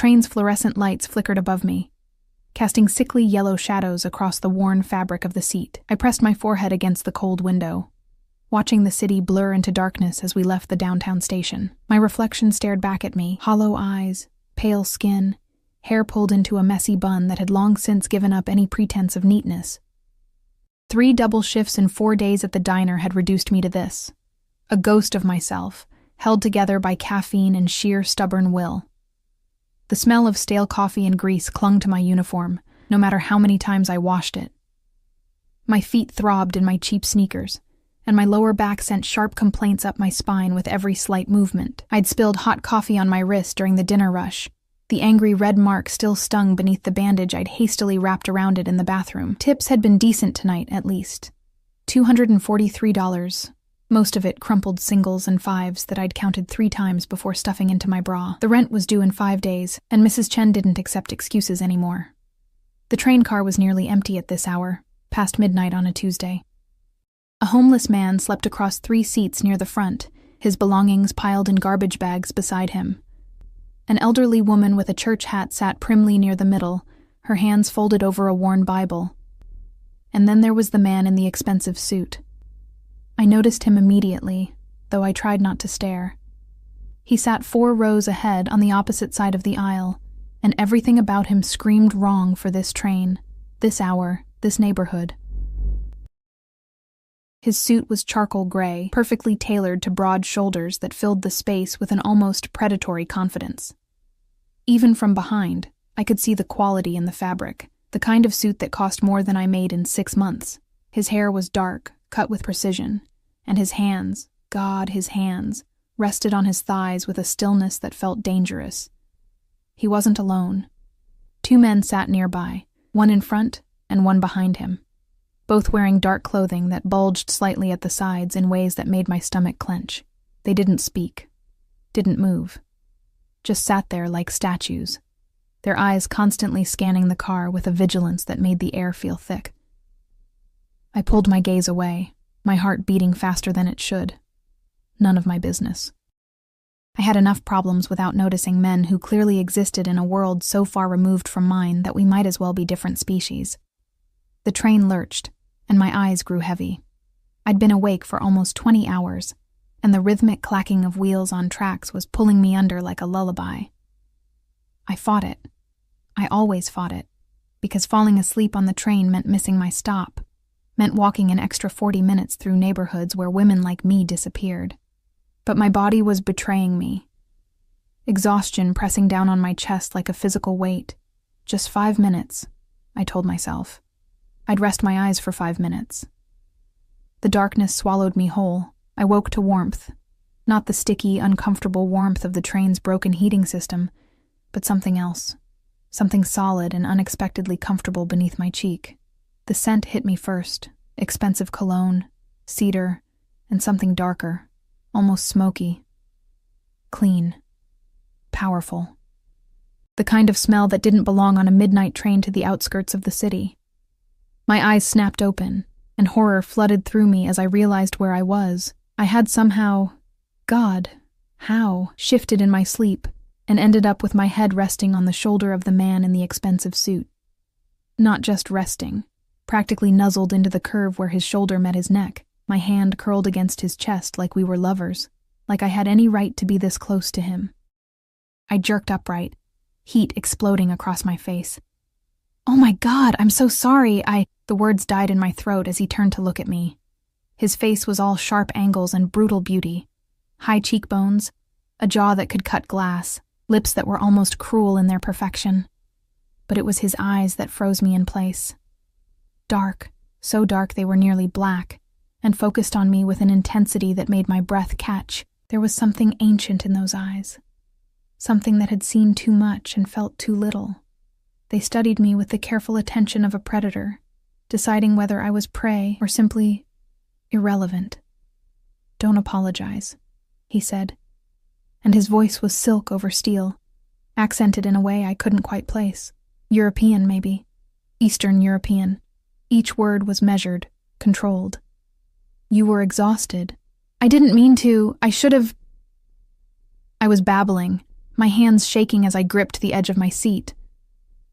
train's fluorescent lights flickered above me, casting sickly yellow shadows across the worn fabric of the seat. I pressed my forehead against the cold window, watching the city blur into darkness as we left the downtown station. My reflection stared back at me, hollow eyes, pale skin, hair pulled into a messy bun that had long since given up any pretense of neatness. 3 double shifts in 4 days at the diner had reduced me to this, a ghost of myself, held together by caffeine and sheer stubborn will. The smell of stale coffee and grease clung to my uniform, no matter how many times I washed it. My feet throbbed in my cheap sneakers, and my lower back sent sharp complaints up my spine with every slight movement. I'd spilled hot coffee on my wrist during the dinner rush. The angry red mark still stung beneath the bandage I'd hastily wrapped around it in the bathroom. Tips had been decent tonight, at least. $243. Most of it crumpled singles and fives that I'd counted 3 times before stuffing into my bra. The rent was due in 5 days, and Mrs. Chen didn't accept excuses anymore. The train car was nearly empty at this hour, past midnight on a Tuesday. A homeless man slept across 3 seats near the front, his belongings piled in garbage bags beside him. An elderly woman with a church hat sat primly near the middle, her hands folded over a worn Bible. And then there was the man in the expensive suit. I noticed him immediately, though I tried not to stare. He sat 4 rows ahead on the opposite side of the aisle, and everything about him screamed wrong for this train, this hour, this neighborhood. His suit was charcoal gray, perfectly tailored to broad shoulders that filled the space with an almost predatory confidence. Even from behind, I could see the quality in the fabric, the kind of suit that cost more than I made in 6 months. His hair was dark, cut with precision, and his hands, God, his hands, rested on his thighs with a stillness that felt dangerous. He wasn't alone. 2 men sat nearby, one in front and one behind him, both wearing dark clothing that bulged slightly at the sides in ways that made my stomach clench. They didn't speak, didn't move, just sat there like statues, their eyes constantly scanning the car with a vigilance that made the air feel thick. I pulled my gaze away, my heart beating faster than it should. None of my business. I had enough problems without noticing men who clearly existed in a world so far removed from mine that we might as well be different species. The train lurched, and my eyes grew heavy. I'd been awake for almost 20 hours, and the rhythmic clacking of wheels on tracks was pulling me under like a lullaby. I fought it. I always fought it, because falling asleep on the train meant missing my stop, meant walking an extra 40 minutes through neighborhoods where women like me disappeared. But my body was betraying me. Exhaustion pressing down on my chest like a physical weight. Just 5 minutes, I told myself. I'd rest my eyes for 5 minutes. The darkness swallowed me whole. I woke to warmth. Not the sticky, uncomfortable warmth of the train's broken heating system, but something else. Something solid and unexpectedly comfortable beneath my cheek. The scent hit me first, expensive cologne, cedar, and something darker, almost smoky. Clean. Powerful. The kind of smell that didn't belong on a midnight train to the outskirts of the city. My eyes snapped open, and horror flooded through me as I realized where I was. I had somehow, shifted in my sleep, and ended up with my head resting on the shoulder of the man in the expensive suit. Not just resting, practically nuzzled into the curve where his shoulder met his neck, my hand curled against his chest like we were lovers, like I had any right to be this close to him. I jerked upright, heat exploding across my face. "Oh my God, I'm so sorry, The words died in my throat as he turned to look at me. His face was all sharp angles and brutal beauty. High cheekbones, a jaw that could cut glass, lips that were almost cruel in their perfection. But it was his eyes that froze me in place. Dark, so dark they were nearly black, and focused on me with an intensity that made my breath catch. There was something ancient in those eyes. Something that had seen too much and felt too little. They studied me with the careful attention of a predator, deciding whether I was prey or simply irrelevant. "Don't apologize," he said, and his voice was silk over steel, accented in a way I couldn't quite place. European, maybe. Eastern European. Each word was measured, controlled. "You were exhausted. I didn't mean to. I should have..." I was babbling, my hands shaking as I gripped the edge of my seat.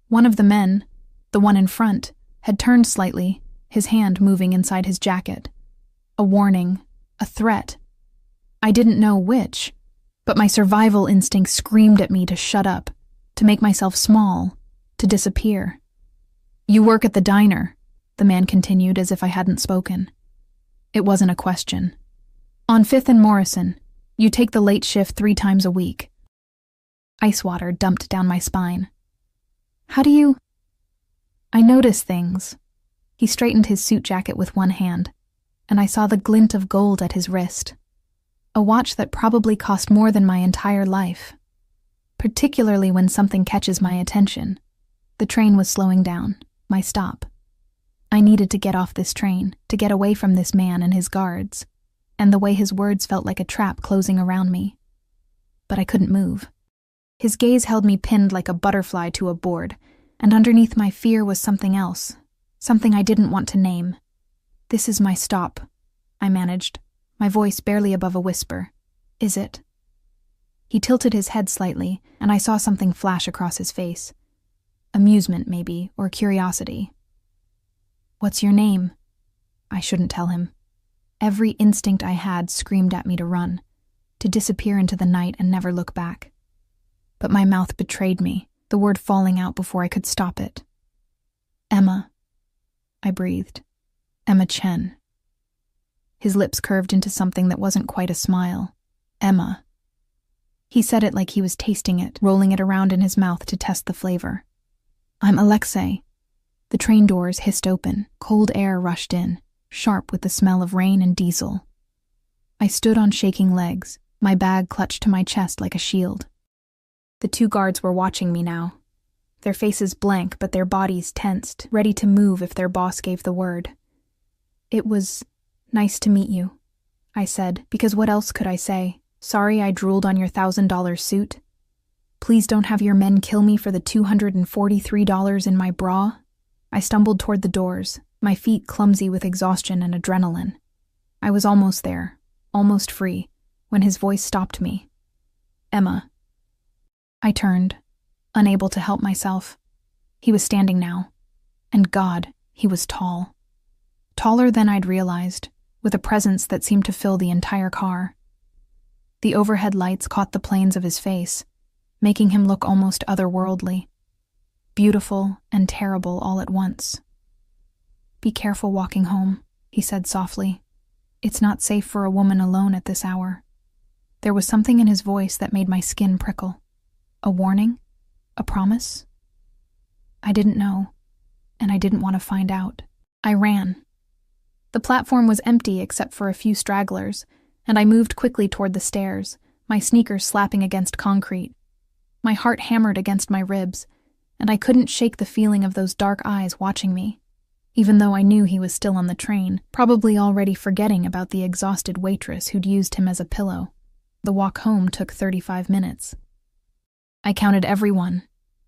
One of the men, the one in front, had turned slightly, his hand moving inside his jacket. A warning, a threat. I didn't know which, but my survival instinct screamed at me to shut up, to make myself small, to disappear. "You work at the diner," the man continued as if I hadn't spoken. It wasn't a question. "On 5th and Morrison, you take the late shift 3 times a week." Ice water dumped down my spine. "How do you—" "I notice things." He straightened his suit jacket with one hand, and I saw the glint of gold at his wrist. A watch that probably cost more than my entire life. Particularly when something catches my attention. The train was slowing down, my stop. I needed to get off this train, to get away from this man and his guards, and the way his words felt like a trap closing around me. But I couldn't move. His gaze held me pinned like a butterfly to a board, and underneath my fear was something else, something I didn't want to name. "This is my stop," I managed, my voice barely above a whisper. "Is it?" He tilted his head slightly, and I saw something flash across his face. Amusement, maybe, or curiosity. "What's your name?" I shouldn't tell him. Every instinct I had screamed at me to run, to disappear into the night and never look back. But my mouth betrayed me, the word falling out before I could stop it. "Emma," I breathed. "Emma Chen." His lips curved into something that wasn't quite a smile. "Emma." He said it like he was tasting it, rolling it around in his mouth to test the flavor. "I'm Alexei." The train doors hissed open, cold air rushed in, sharp with the smell of rain and diesel. I stood on shaking legs, my bag clutched to my chest like a shield. The 2 guards were watching me now, their faces blank but their bodies tensed, ready to move if their boss gave the word. "It was nice to meet you," I said, because what else could I say? "Sorry I drooled on your $1,000 suit. Please don't have your men kill me for the $243 in my bra." I stumbled toward the doors, my feet clumsy with exhaustion and adrenaline. I was almost there, almost free, when his voice stopped me. "Emma." I turned, unable to help myself. He was standing now, and God, he was tall. Taller than I'd realized, with a presence that seemed to fill the entire car. The overhead lights caught the planes of his face, making him look almost otherworldly. Beautiful and terrible all at once. "Be careful walking home," he said softly. "It's not safe for a woman alone at this hour." There was something in his voice that made my skin prickle. A warning? A promise? I didn't know, and I didn't want to find out. I ran. The platform was empty except for a few stragglers, and I moved quickly toward the stairs, my sneakers slapping against concrete. My heart hammered against my ribs, and I couldn't shake the feeling of those dark eyes watching me, even though I knew he was still on the train, probably already forgetting about the exhausted waitress who'd used him as a pillow. The walk home took 35 minutes. I counted everyone,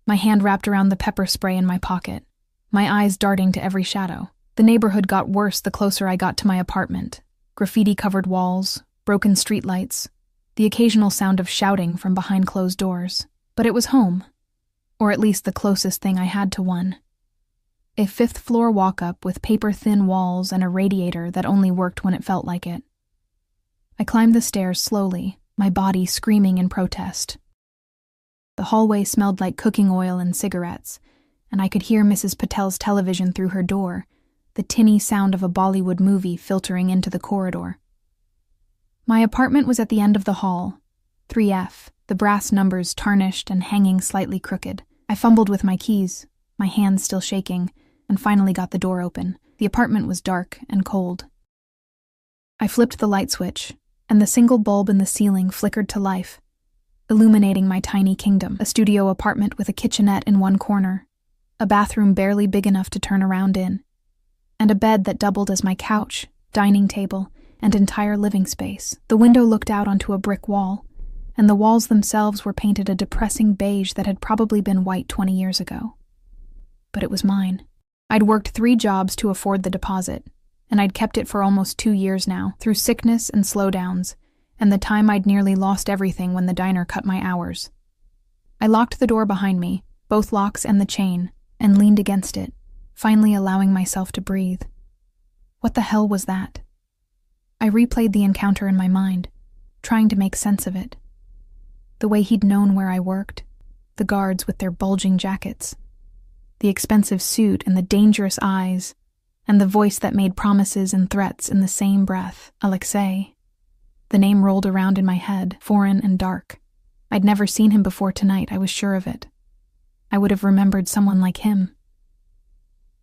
my hand wrapped around the pepper spray in my pocket, my eyes darting to every shadow. The neighborhood got worse the closer I got to my apartment. Graffiti-covered walls, broken streetlights, the occasional sound of shouting from behind closed doors. But it was home, or at least the closest thing I had to one. A 5th-floor walk-up with paper-thin walls and a radiator that only worked when it felt like it. I climbed the stairs slowly, my body screaming in protest. The hallway smelled like cooking oil and cigarettes, and I could hear Mrs. Patel's television through her door, the tinny sound of a Bollywood movie filtering into the corridor. My apartment was at the end of the hall, 3F, the brass numbers tarnished and hanging slightly crooked. I fumbled with my keys, my hands still shaking, and finally got the door open. The apartment was dark and cold. I flipped the light switch, and the single bulb in the ceiling flickered to life, illuminating my tiny kingdom, a studio apartment with a kitchenette in one corner, a bathroom barely big enough to turn around in, and a bed that doubled as my couch, dining table, and entire living space. The window looked out onto a brick wall, and the walls themselves were painted a depressing beige that had probably been white 20 years ago. But it was mine. I'd worked 3 jobs to afford the deposit, and I'd kept it for almost 2 years now, through sickness and slowdowns, and the time I'd nearly lost everything when the diner cut my hours. I locked the door behind me, both locks and the chain, and leaned against it, finally allowing myself to breathe. What the hell was that? I replayed the encounter in my mind, trying to make sense of it. The way he'd known where I worked, the guards with their bulging jackets, the expensive suit and the dangerous eyes, and the voice that made promises and threats in the same breath, Alexei. The name rolled around in my head, foreign and dark. I'd never seen him before tonight, I was sure of it. I would have remembered someone like him.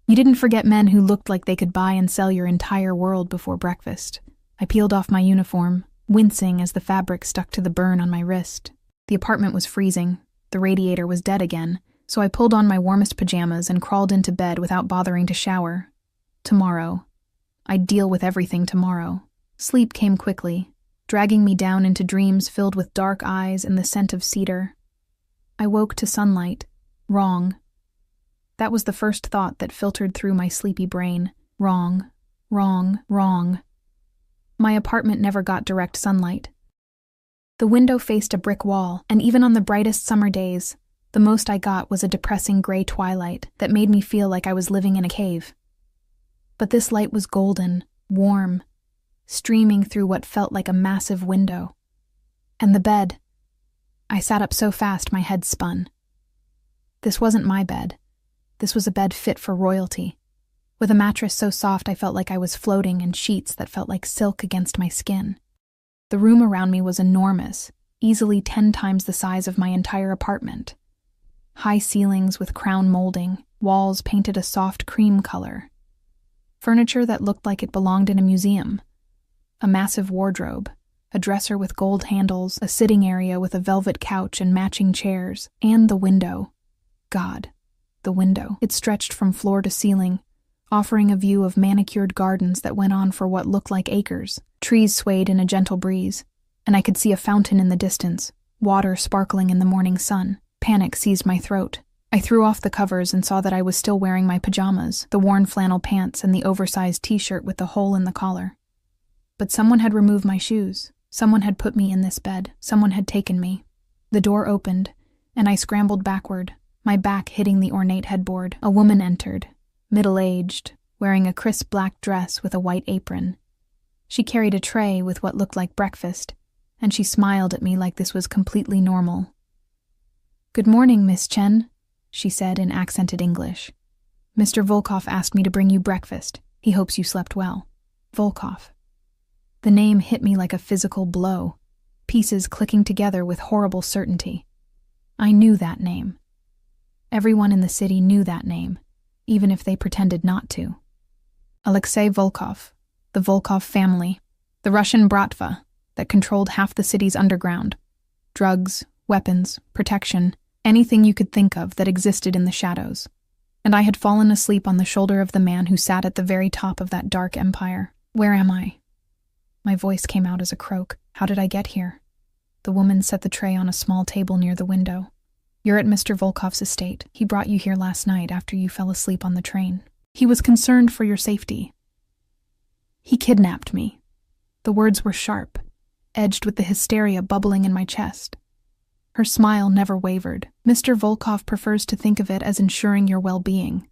You didn't forget men who looked like they could buy and sell your entire world before breakfast. I peeled off my uniform, wincing as the fabric stuck to the burn on my wrist. The apartment was freezing. The radiator was dead again, so I pulled on my warmest pajamas and crawled into bed without bothering to shower. Tomorrow. I'd deal with everything tomorrow. Sleep came quickly, dragging me down into dreams filled with dark eyes and the scent of cedar. I woke to sunlight. Wrong. That was the first thought that filtered through my sleepy brain. Wrong. Wrong. Wrong. My apartment never got direct sunlight. The window faced a brick wall, and even on the brightest summer days, the most I got was a depressing gray twilight that made me feel like I was living in a cave. But this light was golden, warm, streaming through what felt like a massive window. And the bed. I sat up so fast my head spun. This wasn't my bed. This was a bed fit for royalty, with a mattress so soft I felt like I was floating and sheets that felt like silk against my skin. The room around me was enormous, easily 10 times the size of my entire apartment. High ceilings with crown molding, walls painted a soft cream color. Furniture that looked like it belonged in a museum. A massive wardrobe, a dresser with gold handles, a sitting area with a velvet couch and matching chairs, and the window. God, the window. It stretched from floor to ceiling, offering a view of manicured gardens that went on for what looked like acres. Trees swayed in a gentle breeze, and I could see a fountain in the distance, water sparkling in the morning sun. Panic seized my throat. I threw off the covers and saw that I was still wearing my pajamas, the worn flannel pants and the oversized t-shirt with the hole in the collar. But someone had removed my shoes. Someone had put me in this bed. Someone had taken me. The door opened, and I scrambled backward, my back hitting the ornate headboard. A woman entered, middle-aged, wearing a crisp black dress with a white apron. She carried a tray with what looked like breakfast, and she smiled at me like this was completely normal. "Good morning, Miss Chen," she said in accented English. "Mr. Volkov asked me to bring you breakfast. He hopes you slept well." Volkov. The name hit me like a physical blow, pieces clicking together with horrible certainty. I knew that name. Everyone in the city knew that name, even if they pretended not to. Alexei Volkov, the Volkov family, the Russian Bratva that controlled half the city's underground. Drugs, weapons, protection, anything you could think of that existed in the shadows. And I had fallen asleep on the shoulder of the man who sat at the very top of that dark empire. Where am I? My voice came out as a croak. How did I get here? The woman set the tray on a small table near the window. "You're at Mr. Volkov's estate. He brought you here last night after you fell asleep on the train. He was concerned for your safety. He kidnapped me." The words were sharp, edged with the hysteria bubbling in my chest. Her smile never wavered. "Mr. Volkov prefers to think of it as ensuring your well-being.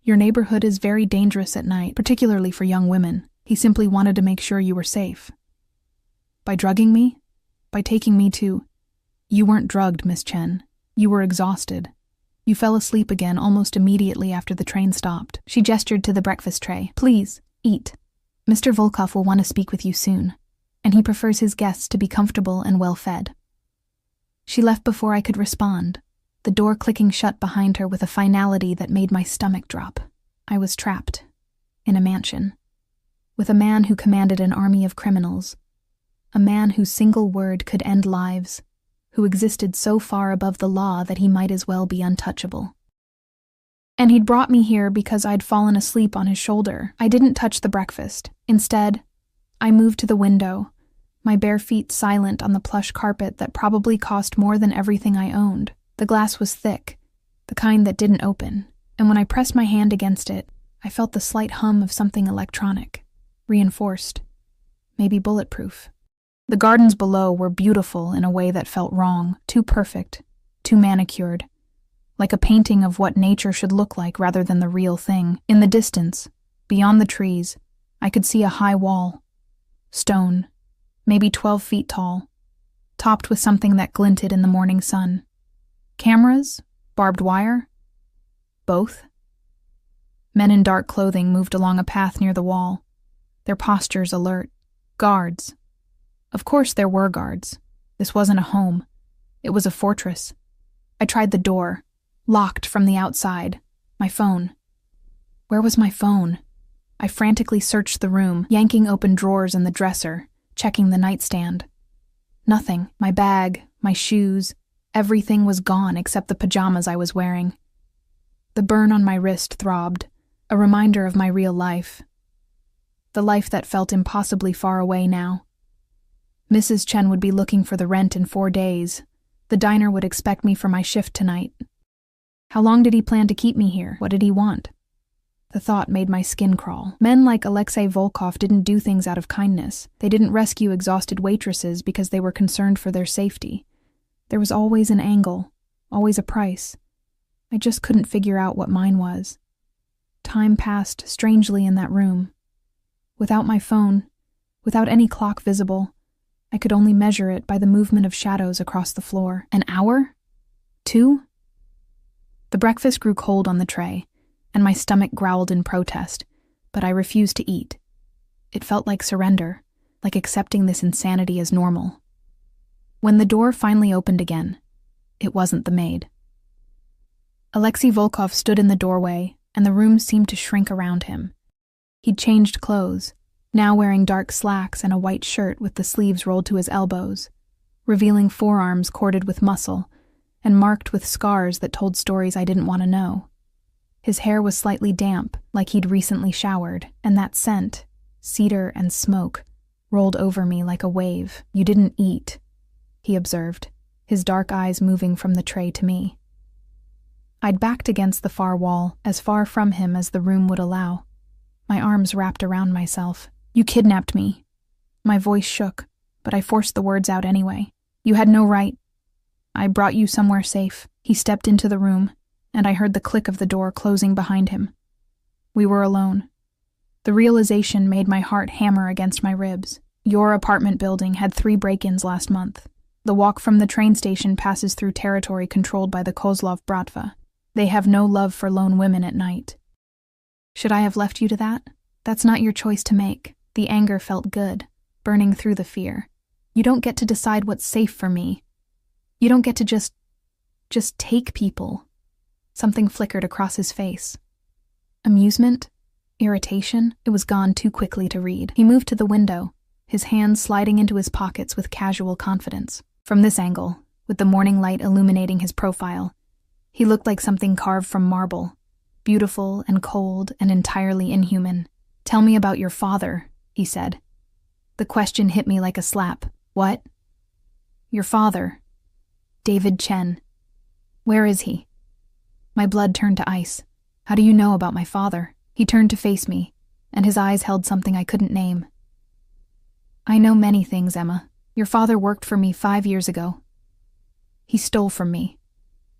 Your neighborhood is very dangerous at night, particularly for young women. He simply wanted to make sure you were safe. By drugging me? By taking me to—" "You weren't drugged, Miss Chen. You were exhausted. You fell asleep again almost immediately after the train stopped." She gestured to the breakfast tray. "Please, eat. Mr. Volkov will want to speak with you soon, and he prefers his guests to be comfortable and well-fed." She left before I could respond, the door clicking shut behind her with a finality that made my stomach drop. I was trapped, in a mansion, with a man who commanded an army of criminals, a man whose single word could end lives, who existed so far above the law that he might as well be untouchable. And he'd brought me here because I'd fallen asleep on his shoulder. I didn't touch the breakfast. Instead, I moved to the window, my bare feet silent on the plush carpet that probably cost more than everything I owned. The glass was thick, the kind that didn't open, and when I pressed my hand against it, I felt the slight hum of something electronic, reinforced, maybe bulletproof. The gardens below were beautiful in a way that felt wrong, too perfect, too manicured, like a painting of what nature should look like rather than the real thing. In the distance, beyond the trees, I could see a high wall, stone, maybe 12 feet tall, topped with something that glinted in the morning sun. Cameras? Barbed wire? Both? Men in dark clothing moved along a path near the wall, their postures alert. Guards. Of course there were guards. This wasn't a home. It was a fortress. I tried the door, locked from the outside. My phone. Where was my phone? I frantically searched the room, yanking open drawers in the dresser, checking the nightstand. Nothing. My bag, my shoes, everything was gone except the pajamas I was wearing. The burn on my wrist throbbed, a reminder of my real life. The life that felt impossibly far away now. Mrs. Chen would be looking for the rent in 4 days. The diner would expect me for my shift tonight. How long did he plan to keep me here? What did he want? The thought made my skin crawl. Men like Alexei Volkov didn't do things out of kindness. They didn't rescue exhausted waitresses because they were concerned for their safety. There was always an angle, always a price. I just couldn't figure out what mine was. Time passed strangely in that room. Without my phone, without any clock visible, I could only measure it by the movement of shadows across the floor. An hour? 2? The breakfast grew cold on the tray, and my stomach growled in protest, but I refused to eat. It felt like surrender, like accepting this insanity as normal. When the door finally opened again, it wasn't the maid. Alexei Volkov stood in the doorway, and the room seemed to shrink around him. He'd changed clothes, now wearing dark slacks and a white shirt with the sleeves rolled to his elbows, revealing forearms corded with muscle and marked with scars that told stories I didn't want to know. His hair was slightly damp, like he'd recently showered, and that scent, cedar and smoke, rolled over me like a wave. "You didn't eat," he observed, his dark eyes moving from the tray to me. I'd backed against the far wall, as far from him as the room would allow. My arms wrapped around myself. "You kidnapped me." My voice shook, but I forced the words out anyway. "You had no right. I brought you somewhere safe." He stepped into the room, and I heard the click of the door closing behind him. We were alone. The realization made my heart hammer against my ribs. "Your apartment building had 3 break-ins last month. The walk from the train station passes through territory controlled by the Kozlov Bratva. They have no love for lone women at night." Should I have left you to that? That's not your choice to make. The anger felt good, burning through the fear. You don't get to decide what's safe for me. You don't get to just take people. Something flickered across his face. Amusement? Irritation? It was gone too quickly to read. He moved to the window, his hands sliding into his pockets with casual confidence. From this angle, with the morning light illuminating his profile, he looked like something carved from marble, beautiful and cold and entirely inhuman. "Tell me about your father," he said. The question hit me like a slap. "What?" "Your father. David Chen. Where is he?" My blood turned to ice. "How do you know about my father?" He turned to face me, and his eyes held something I couldn't name. "I know many things, Emma. Your father worked for me 5 years ago. He stole from me.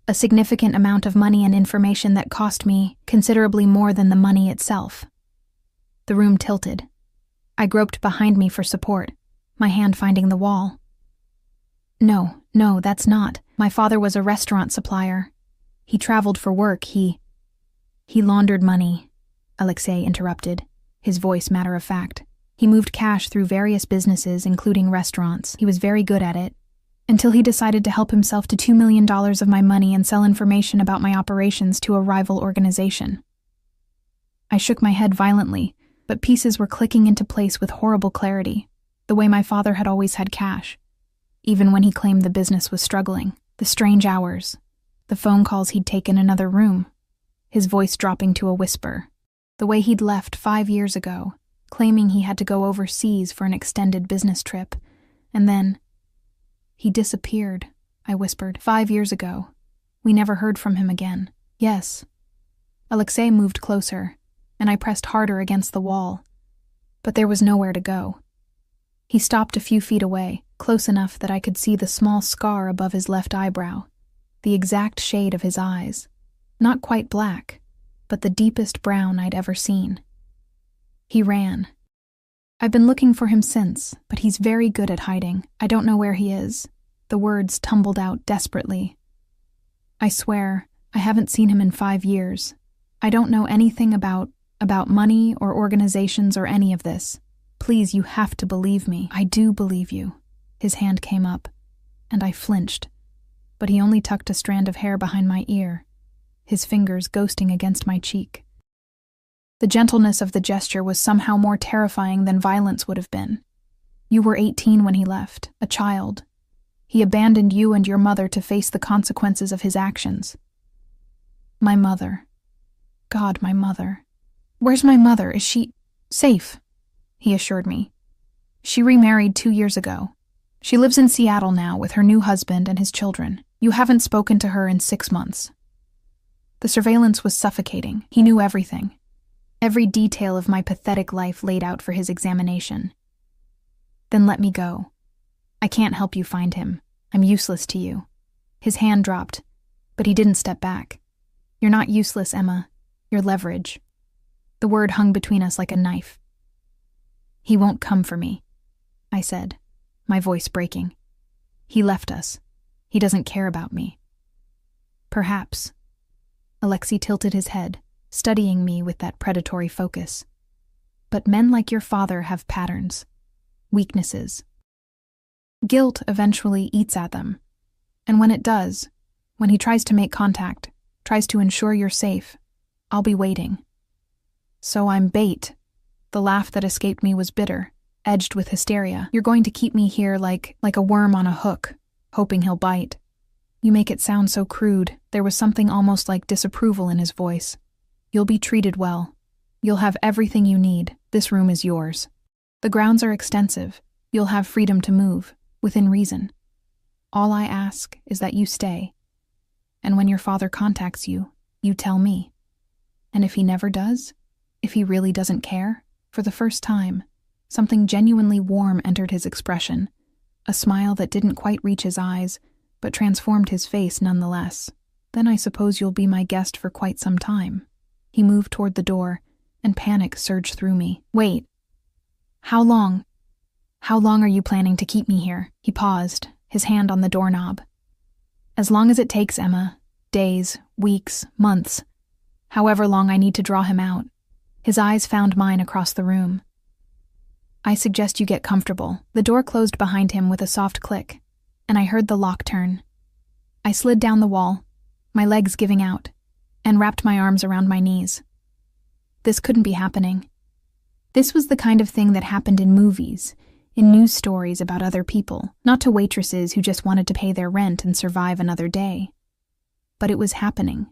A significant amount of money and information that cost me considerably more than the money itself." The room tilted. I groped behind me for support, my hand finding the wall. No, that's not. My father was a restaurant supplier. He traveled for work. He laundered money," Alexei interrupted, his voice matter-of-fact. "He moved cash through various businesses, including restaurants. He was very good at it, until he decided to help himself to $2 million of my money and sell information about my operations to a rival organization." I shook my head violently, but pieces were clicking into place with horrible clarity, the way my father had always had cash, even when he claimed the business was struggling. The strange hours, the phone calls he'd taken in another room, his voice dropping to a whisper, the way he'd left 5 years ago, claiming he had to go overseas for an extended business trip, and then, "He disappeared," I whispered. 5 years ago. We never heard from him again." "Yes." Alexei moved closer, and I pressed harder against the wall, but there was nowhere to go. He stopped a few feet away, close enough that I could see the small scar above his left eyebrow. the exact shade of his eyes. Not quite black, but the deepest brown I'd ever seen. He ran. I've been looking for him since, but he's very good at hiding. I don't know where he is. The words tumbled out desperately. I swear, I haven't seen him in 5 years. I don't know anything about money or organizations or any of this. Please, you have to believe me. I do believe you. His hand came up, and I flinched, but he only tucked a strand of hair behind my ear, his fingers ghosting against my cheek. The gentleness of the gesture was somehow more terrifying than violence would have been. You were 18 when he left, a child. He abandoned you and your mother to face the consequences of his actions. My mother. God, my mother. Where's my mother? Is she safe? He assured me. She remarried 2 years ago. She lives in Seattle now with her new husband and his children. You haven't spoken to her in 6 months. The surveillance was suffocating. He knew everything. Every detail of my pathetic life laid out for his examination. Then let me go. I can't help you find him. I'm useless to you. His hand dropped, but he didn't step back. You're not useless, Emma. You're leverage. The word hung between us like a knife. He won't come for me, I said, my voice breaking. He left us. He doesn't care about me. Perhaps. Alexei tilted his head, studying me with that predatory focus. But men like your father have patterns, weaknesses. Guilt eventually eats at them. And when it does, when he tries to make contact, tries to ensure you're safe, I'll be waiting. So I'm bait. The laugh that escaped me was bitter, edged with hysteria. You're going to keep me here like a worm on a hook, hoping he'll bite. You make it sound so crude. There was something almost like disapproval in his voice. You'll be treated well. You'll have everything you need. This room is yours. The grounds are extensive. You'll have freedom to move, within reason. All I ask is that you stay. And when your father contacts you, you tell me. And if he never does, if he really doesn't care, for the first time, something genuinely warm entered his expression, a smile that didn't quite reach his eyes, but transformed his face nonetheless. Then I suppose you'll be my guest for quite some time. He moved toward the door, and panic surged through me. Wait. How long? How long are you planning to keep me here? He paused, his hand on the doorknob. As long as it takes, Emma. Days, weeks, months. However long I need to draw him out. His eyes found mine across the room. I suggest you get comfortable. The door closed behind him with a soft click, and I heard the lock turn. I slid down the wall, my legs giving out, and wrapped my arms around my knees. This couldn't be happening. This was the kind of thing that happened in movies, in news stories about other people, not to waitresses who just wanted to pay their rent and survive another day. But it was happening.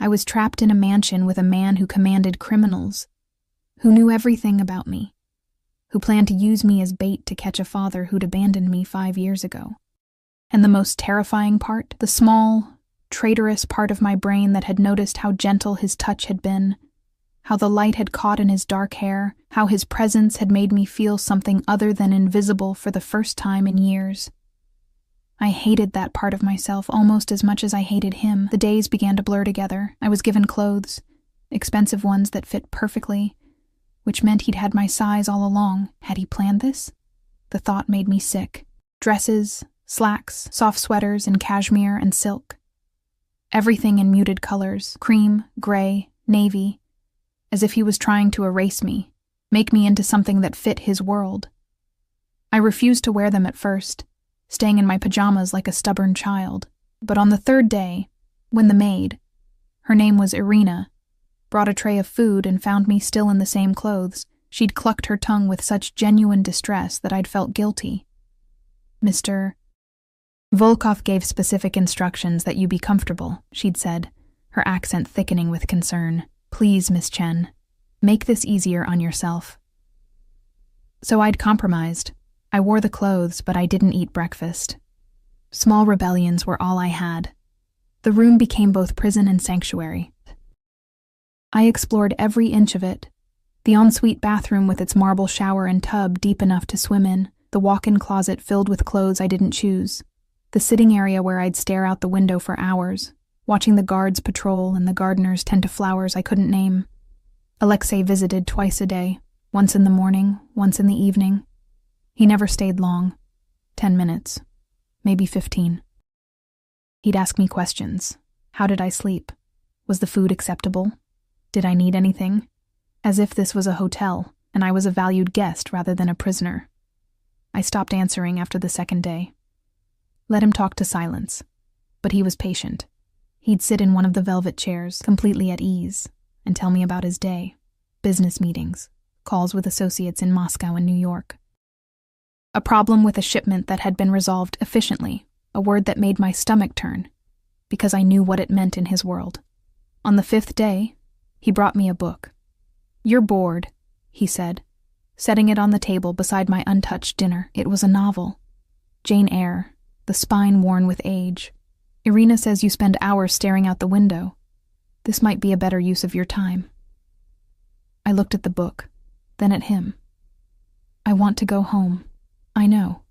I was trapped in a mansion with a man who commanded criminals, who knew everything about me, who planned to use me as bait to catch a father who'd abandoned me 5 years ago. And the most terrifying part, the small, traitorous part of my brain that had noticed how gentle his touch had been, how the light had caught in his dark hair, how his presence had made me feel something other than invisible for the first time in years. I hated that part of myself almost as much as I hated him. The days began to blur together. I was given clothes, expensive ones that fit perfectly, which meant he'd had my size all along. Had he planned this? The thought made me sick. Dresses, slacks, soft sweaters in cashmere and silk. Everything in muted colors, cream, gray, navy, as if he was trying to erase me, make me into something that fit his world. I refused to wear them at first, staying in my pajamas like a stubborn child. But on the 3rd day, when the maid, her name was Irina, brought a tray of food and found me still in the same clothes, she'd clucked her tongue with such genuine distress that I'd felt guilty. Mr. Volkov gave specific instructions that you be comfortable, she'd said, her accent thickening with concern. Please, Miss Chen, make this easier on yourself. So I'd compromised. I wore the clothes, but I didn't eat breakfast. Small rebellions were all I had. The room became both prison and sanctuary. I explored every inch of it. The ensuite bathroom with its marble shower and tub deep enough to swim in, the walk-in closet filled with clothes I didn't choose, The sitting area where I'd stare out the window for hours, watching the guards patrol and the gardeners tend to flowers I couldn't name. Alexei visited twice a day, once in the morning, once in the evening. He never stayed long. 10 minutes, maybe 15. He'd ask me questions. How did I sleep? Was the food acceptable? Did I need anything? As if this was a hotel, and I was a valued guest rather than a prisoner. I stopped answering after the second day. Let him talk to silence. But he was patient. He'd sit in one of the velvet chairs, completely at ease, and tell me about his day, business meetings, calls with associates in Moscow and New York. A problem with a shipment that had been resolved efficiently, a word that made my stomach turn, because I knew what it meant in his world. On the 5th day, he brought me a book. "You're bored," he said, setting it on the table beside my untouched dinner. It was a novel. Jane Eyre, the spine worn with age. "Irina says you spend hours staring out the window. This might be a better use of your time." I looked at the book, then at him. "I want to go home. I know."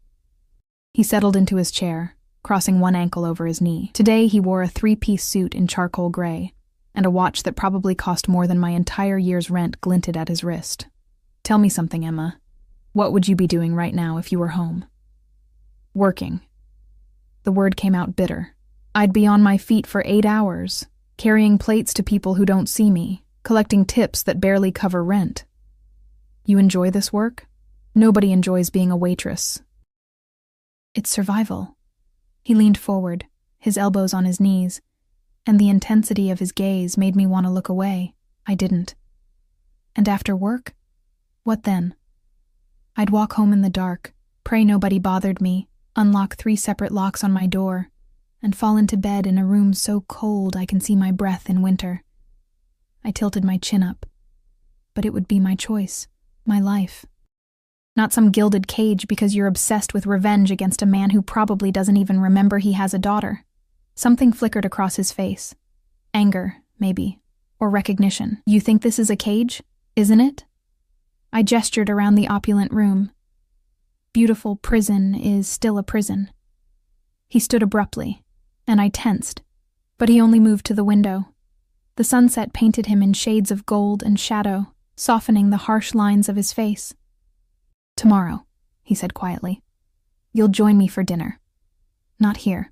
He settled into his chair, crossing one ankle over his knee. Today he wore a 3-piece suit in charcoal gray, and a watch that probably cost more than my entire year's rent glinted at his wrist. "Tell me something, Emma. What would you be doing right now if you were home?" "Working." The word came out bitter. "I'd be on my feet for 8 hours, carrying plates to people who don't see me, collecting tips that barely cover rent." "You enjoy this work?" "Nobody enjoys being a waitress." "It's survival." He leaned forward, his elbows on his knees, and the intensity of his gaze made me want to look away. I didn't. "And after work? What then?" "I'd walk home in the dark, pray nobody bothered me, unlock 3 separate locks on my door, and fall into bed in a room so cold I can see my breath in winter." I tilted my chin up. But it would be my choice, my life. Not some gilded cage because you're obsessed with revenge against a man who probably doesn't even remember he has a daughter. Something flickered across his face. Anger, maybe, or recognition. "You think this is a cage, isn't it?" I gestured around the opulent room. Beautiful prison is still a prison. He stood abruptly, and I tensed, but he only moved to the window. The sunset painted him in shades of gold and shadow, softening the harsh lines of his face. "Tomorrow," he said quietly. "You'll join me for dinner. Not here.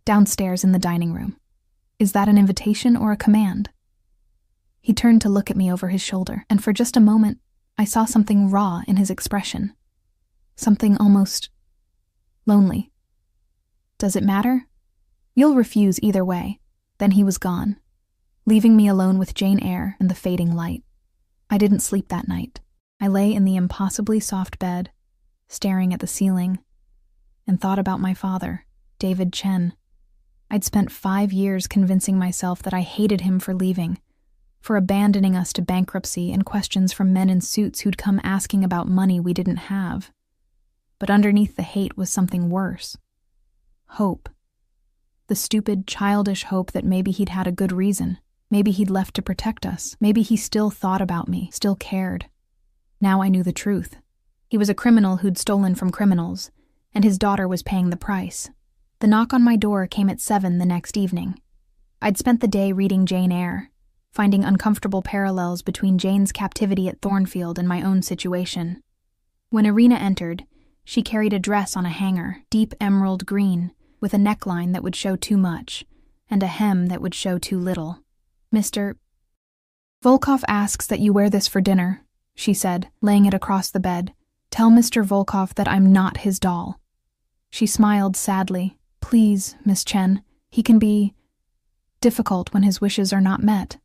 Downstairs in the dining room. Is that an invitation or a command?" He turned to look at me over his shoulder, and for just a moment, I saw something raw in his expression. Something almost lonely. "Does it matter?" "You'll refuse either way." Then he was gone, leaving me alone with Jane Eyre and the fading light. I didn't sleep that night. I lay in the impossibly soft bed, staring at the ceiling, and thought about my father, David Chen. I'd spent 5 years convincing myself that I hated him for leaving, for abandoning us to bankruptcy and questions from men in suits who'd come asking about money we didn't have. But underneath the hate was something worse. Hope. The stupid, childish hope that maybe he'd had a good reason. Maybe he'd left to protect us. Maybe he still thought about me, still cared. Now I knew the truth. He was a criminal who'd stolen from criminals, and his daughter was paying the price. The knock on my door came at 7 the next evening. I'd spent the day reading Jane Eyre, finding uncomfortable parallels between Jane's captivity at Thornfield and my own situation. When Irina entered, she carried a dress on a hanger, deep emerald green, with a neckline that would show too much, and a hem that would show too little. "Mr. Volkov asks that you wear this for dinner," she said, laying it across the bed. "Tell Mr. Volkov that I'm not his doll." She smiled sadly. "Please, Miss Chen, he can be difficult when his wishes are not met.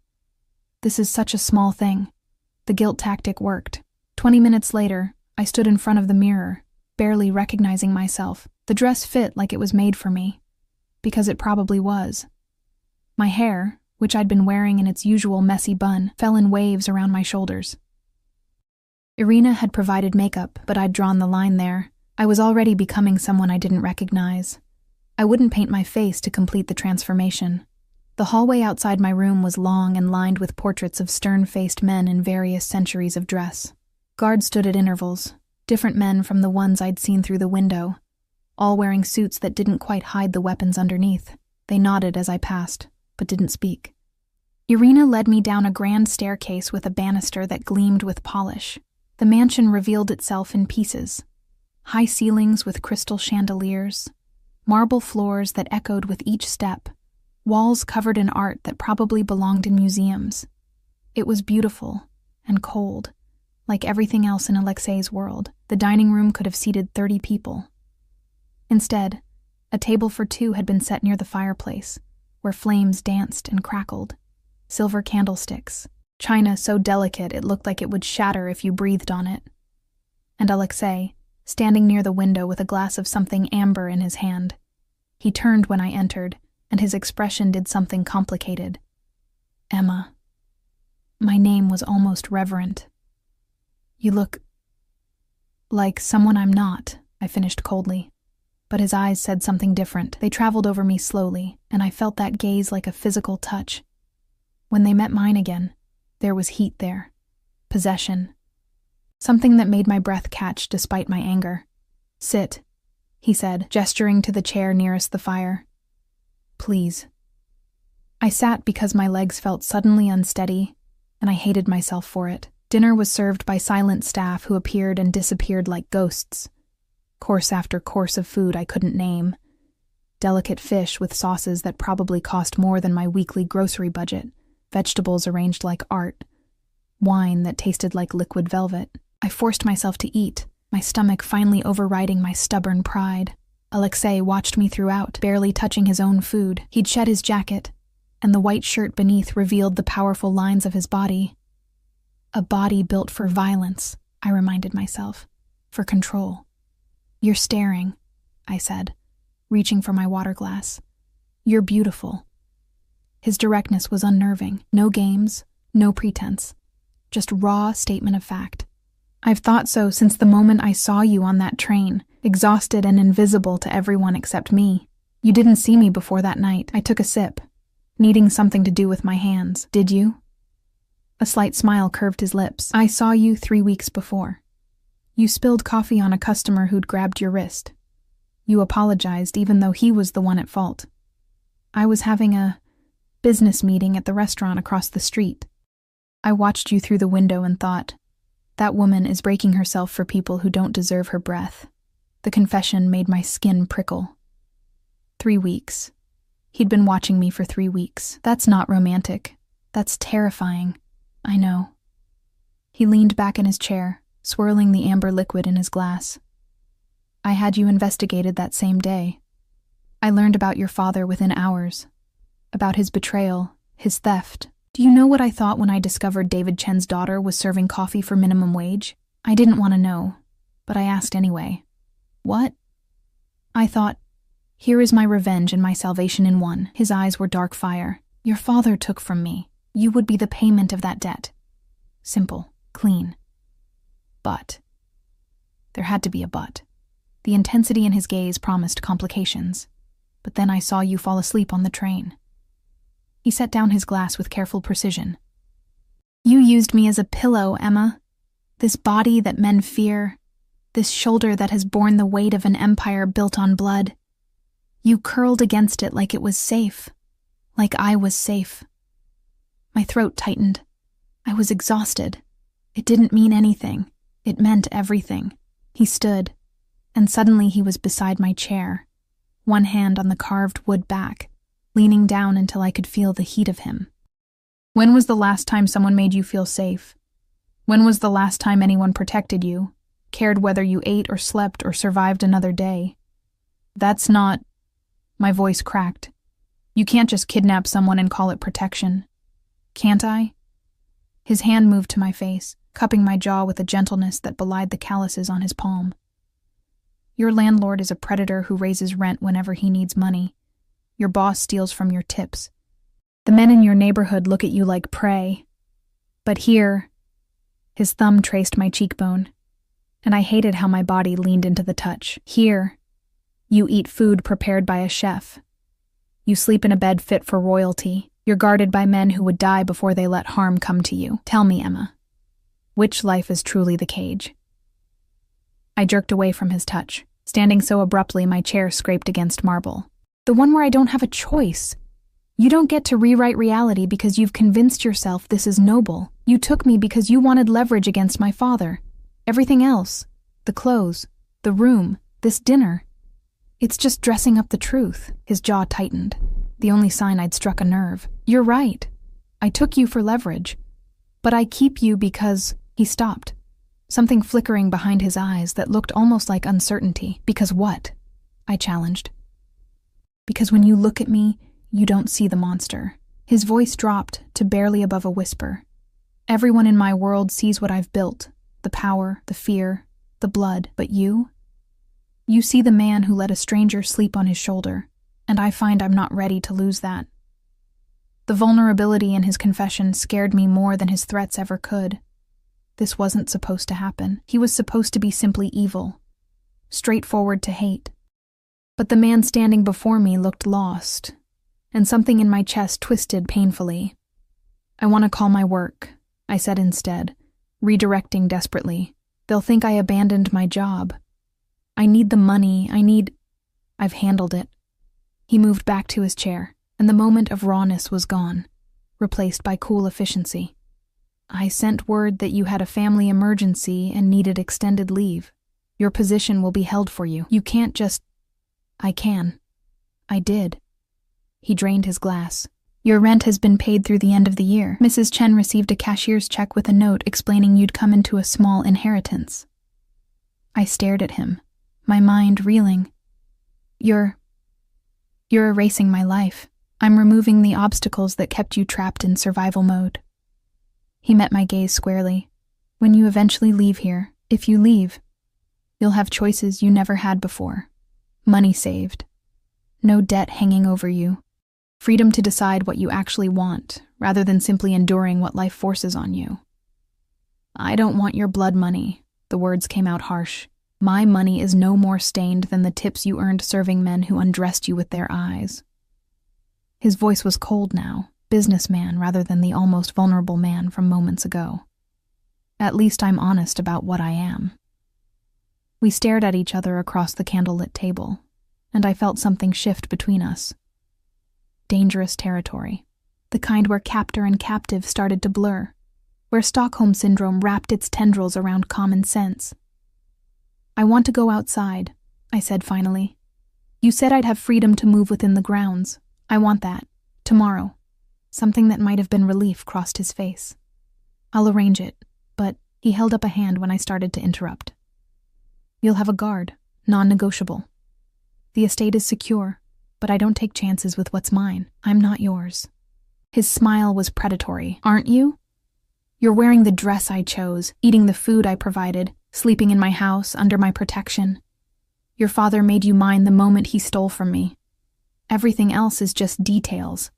This is such a small thing." The guilt tactic worked. 20 minutes later, I stood in front of the mirror, barely recognizing myself. The dress fit like it was made for me, because it probably was. My hair, which I'd been wearing in its usual messy bun, fell in waves around my shoulders. Irina had provided makeup, but I'd drawn the line there. I was already becoming someone I didn't recognize. I wouldn't paint my face to complete the transformation. The hallway outside my room was long and lined with portraits of stern-faced men in various centuries of dress. Guards stood at intervals, different men from the ones I'd seen through the window, all wearing suits that didn't quite hide the weapons underneath. They nodded as I passed, but didn't speak. Irina led me down a grand staircase with a banister that gleamed with polish. The mansion revealed itself in pieces. High ceilings with crystal chandeliers, marble floors that echoed with each step, walls covered in art that probably belonged in museums. It was beautiful and cold. Like everything else in Alexei's world, the dining room could have seated 30 people. Instead, a table for 2 had been set near the fireplace, where flames danced and crackled. Silver candlesticks, china so delicate it looked like it would shatter if you breathed on it. And Alexei, standing near the window with a glass of something amber in his hand. He turned when I entered, and his expression did something complicated. Emma. My name was almost reverent. You look like someone I'm not, I finished coldly. But his eyes said something different. They traveled over me slowly, and I felt that gaze like a physical touch. When they met mine again, there was heat there. Possession. Something that made my breath catch despite my anger. Sit, he said, gesturing to the chair nearest the fire. Please. I sat because my legs felt suddenly unsteady, and I hated myself for it. Dinner was served by silent staff who appeared and disappeared like ghosts. Course after course of food I couldn't name. Delicate fish with sauces that probably cost more than my weekly grocery budget. Vegetables arranged like art. Wine that tasted like liquid velvet. I forced myself to eat, my stomach finally overriding my stubborn pride. Alexei watched me throughout, barely touching his own food. He'd shed his jacket, and the white shirt beneath revealed the powerful lines of his body. A body built for violence, I reminded myself, for control. You're staring, I said, reaching for my water glass. You're beautiful. His directness was unnerving. No games, no pretense. Just raw statement of fact. I've thought so since the moment I saw you on that train, exhausted and invisible to everyone except me. You didn't see me before that night. I took a sip, needing something to do with my hands. Did you? A slight smile curved his lips. I saw you 3 weeks before. You spilled coffee on a customer who'd grabbed your wrist. You apologized even though he was the one at fault. I was having a business meeting at the restaurant across the street. I watched you through the window and thought, that woman is breaking herself for people who don't deserve her breath. The confession made my skin prickle. 3 weeks. He'd been watching me for 3 weeks. That's not romantic. That's terrifying. I know. He leaned back in his chair, swirling the amber liquid in his glass. I had you investigated that same day. I learned about your father within hours. About his betrayal, his theft. Do you know what I thought when I discovered David Chen's daughter was serving coffee for minimum wage? I didn't want to know, but I asked anyway. What? I thought, here is my revenge and my salvation in one. His eyes were dark fire. Your father took from me. You would be the payment of that debt. Simple, clean. But. There had to be a but. The intensity in his gaze promised complications. But then I saw you fall asleep on the train. He set down his glass with careful precision. You used me as a pillow, Emma. This body that men fear. This shoulder that has borne the weight of an empire built on blood. You curled against it like it was safe. Like I was safe. My throat tightened. I was exhausted. It didn't mean anything. It meant everything. He stood, and suddenly he was beside my chair, one hand on the carved wood back, leaning down until I could feel the heat of him. When was the last time someone made you feel safe? When was the last time anyone protected you, cared whether you ate or slept or survived another day? That's not... My voice cracked. You can't just kidnap someone and call it protection. Can't I? His hand moved to my face, cupping my jaw with a gentleness that belied the calluses on his palm. Your landlord is a predator who raises rent whenever he needs money. Your boss steals from your tips. The men in your neighborhood look at you like prey. But here, his thumb traced my cheekbone, and I hated how my body leaned into the touch. Here, you eat food prepared by a chef. You sleep in a bed fit for royalty. You're guarded by men who would die before they let harm come to you. Tell me, Emma, which life is truly the cage? I jerked away from his touch, Standing so abruptly, my chair scraped against marble. The one where I don't have a choice. You don't get to rewrite reality because you've convinced yourself this is noble. You took me because you wanted leverage against my father. Everything else, the clothes, the room, this dinner, it's just dressing up the truth. His jaw tightened, the only sign I'd struck a nerve. You're right. I took you for leverage. But I keep you because... He stopped, something flickering behind his eyes that looked almost like uncertainty. Because what? I challenged. Because when you look at me, you don't see the monster. His voice dropped to barely above a whisper. Everyone in my world sees what I've built, the power, the fear, the blood, but you? You see the man who let a stranger sleep on his shoulder, and I find I'm not ready to lose that. The vulnerability in his confession scared me more than his threats ever could. This wasn't supposed to happen. He was supposed to be simply evil, straightforward to hate. But the man standing before me looked lost, and something in my chest twisted painfully. I want to call my work, I said instead, redirecting desperately. They'll think I abandoned my job. I need the money, I've handled it. He moved back to his chair, and the moment of rawness was gone, replaced by cool efficiency. I sent word that you had a family emergency and needed extended leave. Your position will be held for you. You can't just... I can. I did. He drained his glass. Your rent has been paid through the end of the year. Mrs. Chen received a cashier's check with a note explaining you'd come into a small inheritance. I stared at him, my mind reeling. You're erasing my life. I'm removing the obstacles that kept you trapped in survival mode. He met my gaze squarely. When you eventually leave here, if you leave, you'll have choices you never had before. Money saved. No debt hanging over you. Freedom to decide what you actually want, rather than simply enduring what life forces on you. I don't want your blood money. The words came out harsh. My money is no more stained than the tips you earned serving men who undressed you with their eyes. His voice was cold now. Businessman rather than the almost vulnerable man from moments ago. At least I'm honest about what I am. We stared at each other across the candlelit table, and I felt something shift between us. Dangerous territory. The kind where captor and captive started to blur, where Stockholm Syndrome wrapped its tendrils around common sense. I want to go outside, I said finally. You said I'd have freedom to move within the grounds. I want that. Tomorrow. Something that might have been relief crossed his face. I'll arrange it, but he held up a hand when I started to interrupt. You'll have a guard, non-negotiable. The estate is secure, but I don't take chances with what's mine. I'm not yours. His smile was predatory. Aren't you? You're wearing the dress I chose, eating the food I provided, sleeping in my house under my protection. Your father made you mine the moment he stole from me. Everything else is just details.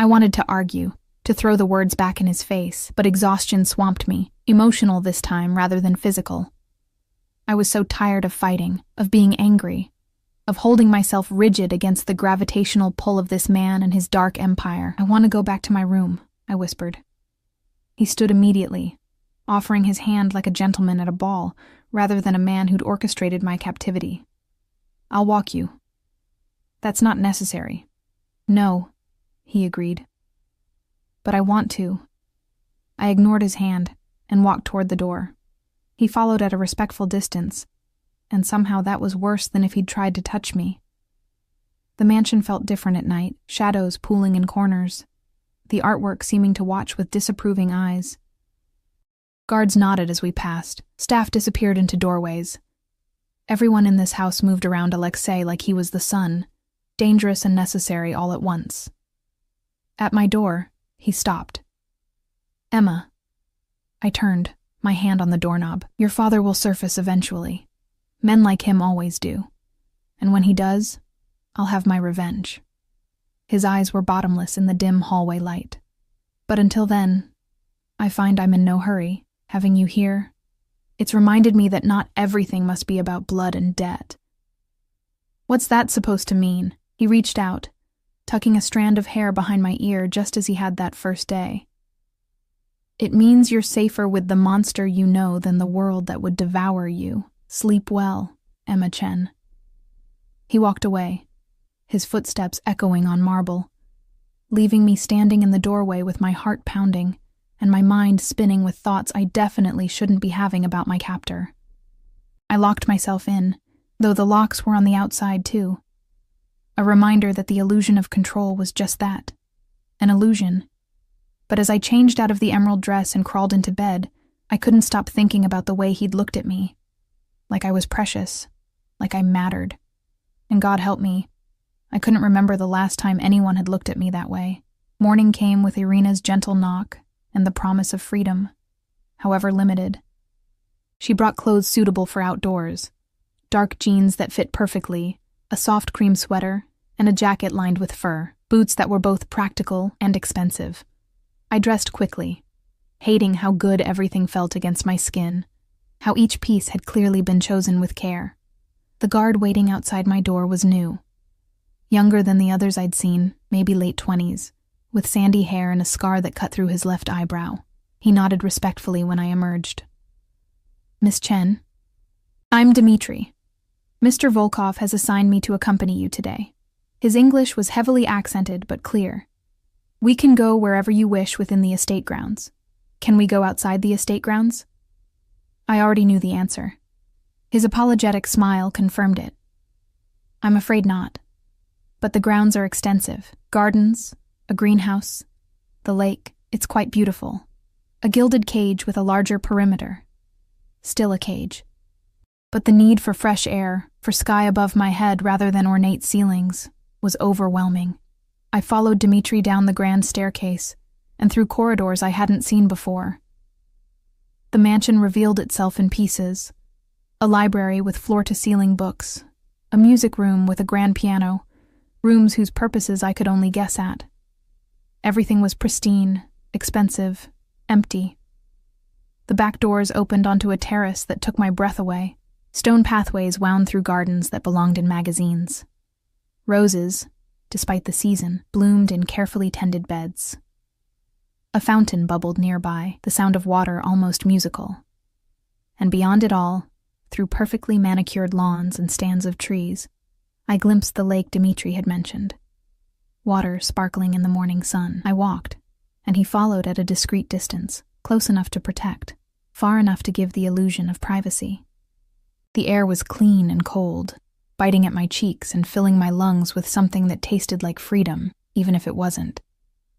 I wanted to argue, to throw the words back in his face, but exhaustion swamped me, emotional this time rather than physical. I was so tired of fighting, of being angry, of holding myself rigid against the gravitational pull of this man and his dark empire. I want to go back to my room, I whispered. He stood immediately, offering his hand like a gentleman at a ball, rather than a man who'd orchestrated my captivity. I'll walk you. That's not necessary. No. He agreed. But I want to. I ignored his hand and walked toward the door. He followed at a respectful distance, and somehow that was worse than if he'd tried to touch me. The mansion felt different at night, shadows pooling in corners, the artwork seeming to watch with disapproving eyes. Guards nodded as we passed. Staff disappeared into doorways. Everyone in this house moved around Alexei like he was the sun, dangerous and necessary all at once. At my door, he stopped. Emma. I turned, my hand on the doorknob. Your father will surface eventually. Men like him always do. And when he does, I'll have my revenge. His eyes were bottomless in the dim hallway light. But until then, I find I'm in no hurry. Having you here, it's reminded me that not everything must be about blood and debt. What's that supposed to mean? He reached out, tucking a strand of hair behind my ear just as he had that first day. It means you're safer with the monster you know than the world that would devour you. Sleep well, Emma Chen. He walked away, his footsteps echoing on marble, leaving me standing in the doorway with my heart pounding and my mind spinning with thoughts I definitely shouldn't be having about my captor. I locked myself in, though the locks were on the outside too. A reminder that the illusion of control was just that, an illusion. But as I changed out of the emerald dress and crawled into bed, I couldn't stop thinking about the way he'd looked at me. Like I was precious, like I mattered. And God help me, I couldn't remember the last time anyone had looked at me that way. Morning came with Irina's gentle knock and the promise of freedom, however limited. She brought clothes suitable for outdoors, dark jeans that fit perfectly, a soft cream sweater, and a jacket lined with fur, boots that were both practical and expensive. I dressed quickly, hating how good everything felt against my skin, how each piece had clearly been chosen with care. The guard waiting outside my door was new. Younger than the others I'd seen, maybe late 20s, with sandy hair and a scar that cut through his left eyebrow. He nodded respectfully when I emerged. "Miss Chen?" "I'm Dmitri. Mr. Volkov has assigned me to accompany you today." His English was heavily accented but clear. "We can go wherever you wish within the estate grounds. Can we go outside the estate grounds?" I already knew the answer. His apologetic smile confirmed it. "I'm afraid not. But the grounds are extensive. Gardens, a greenhouse, the lake, it's quite beautiful. A gilded cage with a larger perimeter. Still a cage. But the need for fresh air, for sky above my head rather than ornate ceilings, was overwhelming. I followed Dmitri down the grand staircase and through corridors I hadn't seen before. The mansion revealed itself in pieces. A library with floor-to-ceiling books, a music room with a grand piano, rooms whose purposes I could only guess at. Everything was pristine, expensive, empty. The back doors opened onto a terrace that took my breath away. Stone pathways wound through gardens that belonged in magazines. Roses, despite the season, bloomed in carefully tended beds. A fountain bubbled nearby, the sound of water almost musical. And beyond it all, through perfectly manicured lawns and stands of trees, I glimpsed the lake Dmitri had mentioned. Water sparkling in the morning sun. I walked, and he followed at a discreet distance, close enough to protect, far enough to give the illusion of privacy. The air was clean and cold, biting at my cheeks and filling my lungs with something that tasted like freedom, even if it wasn't.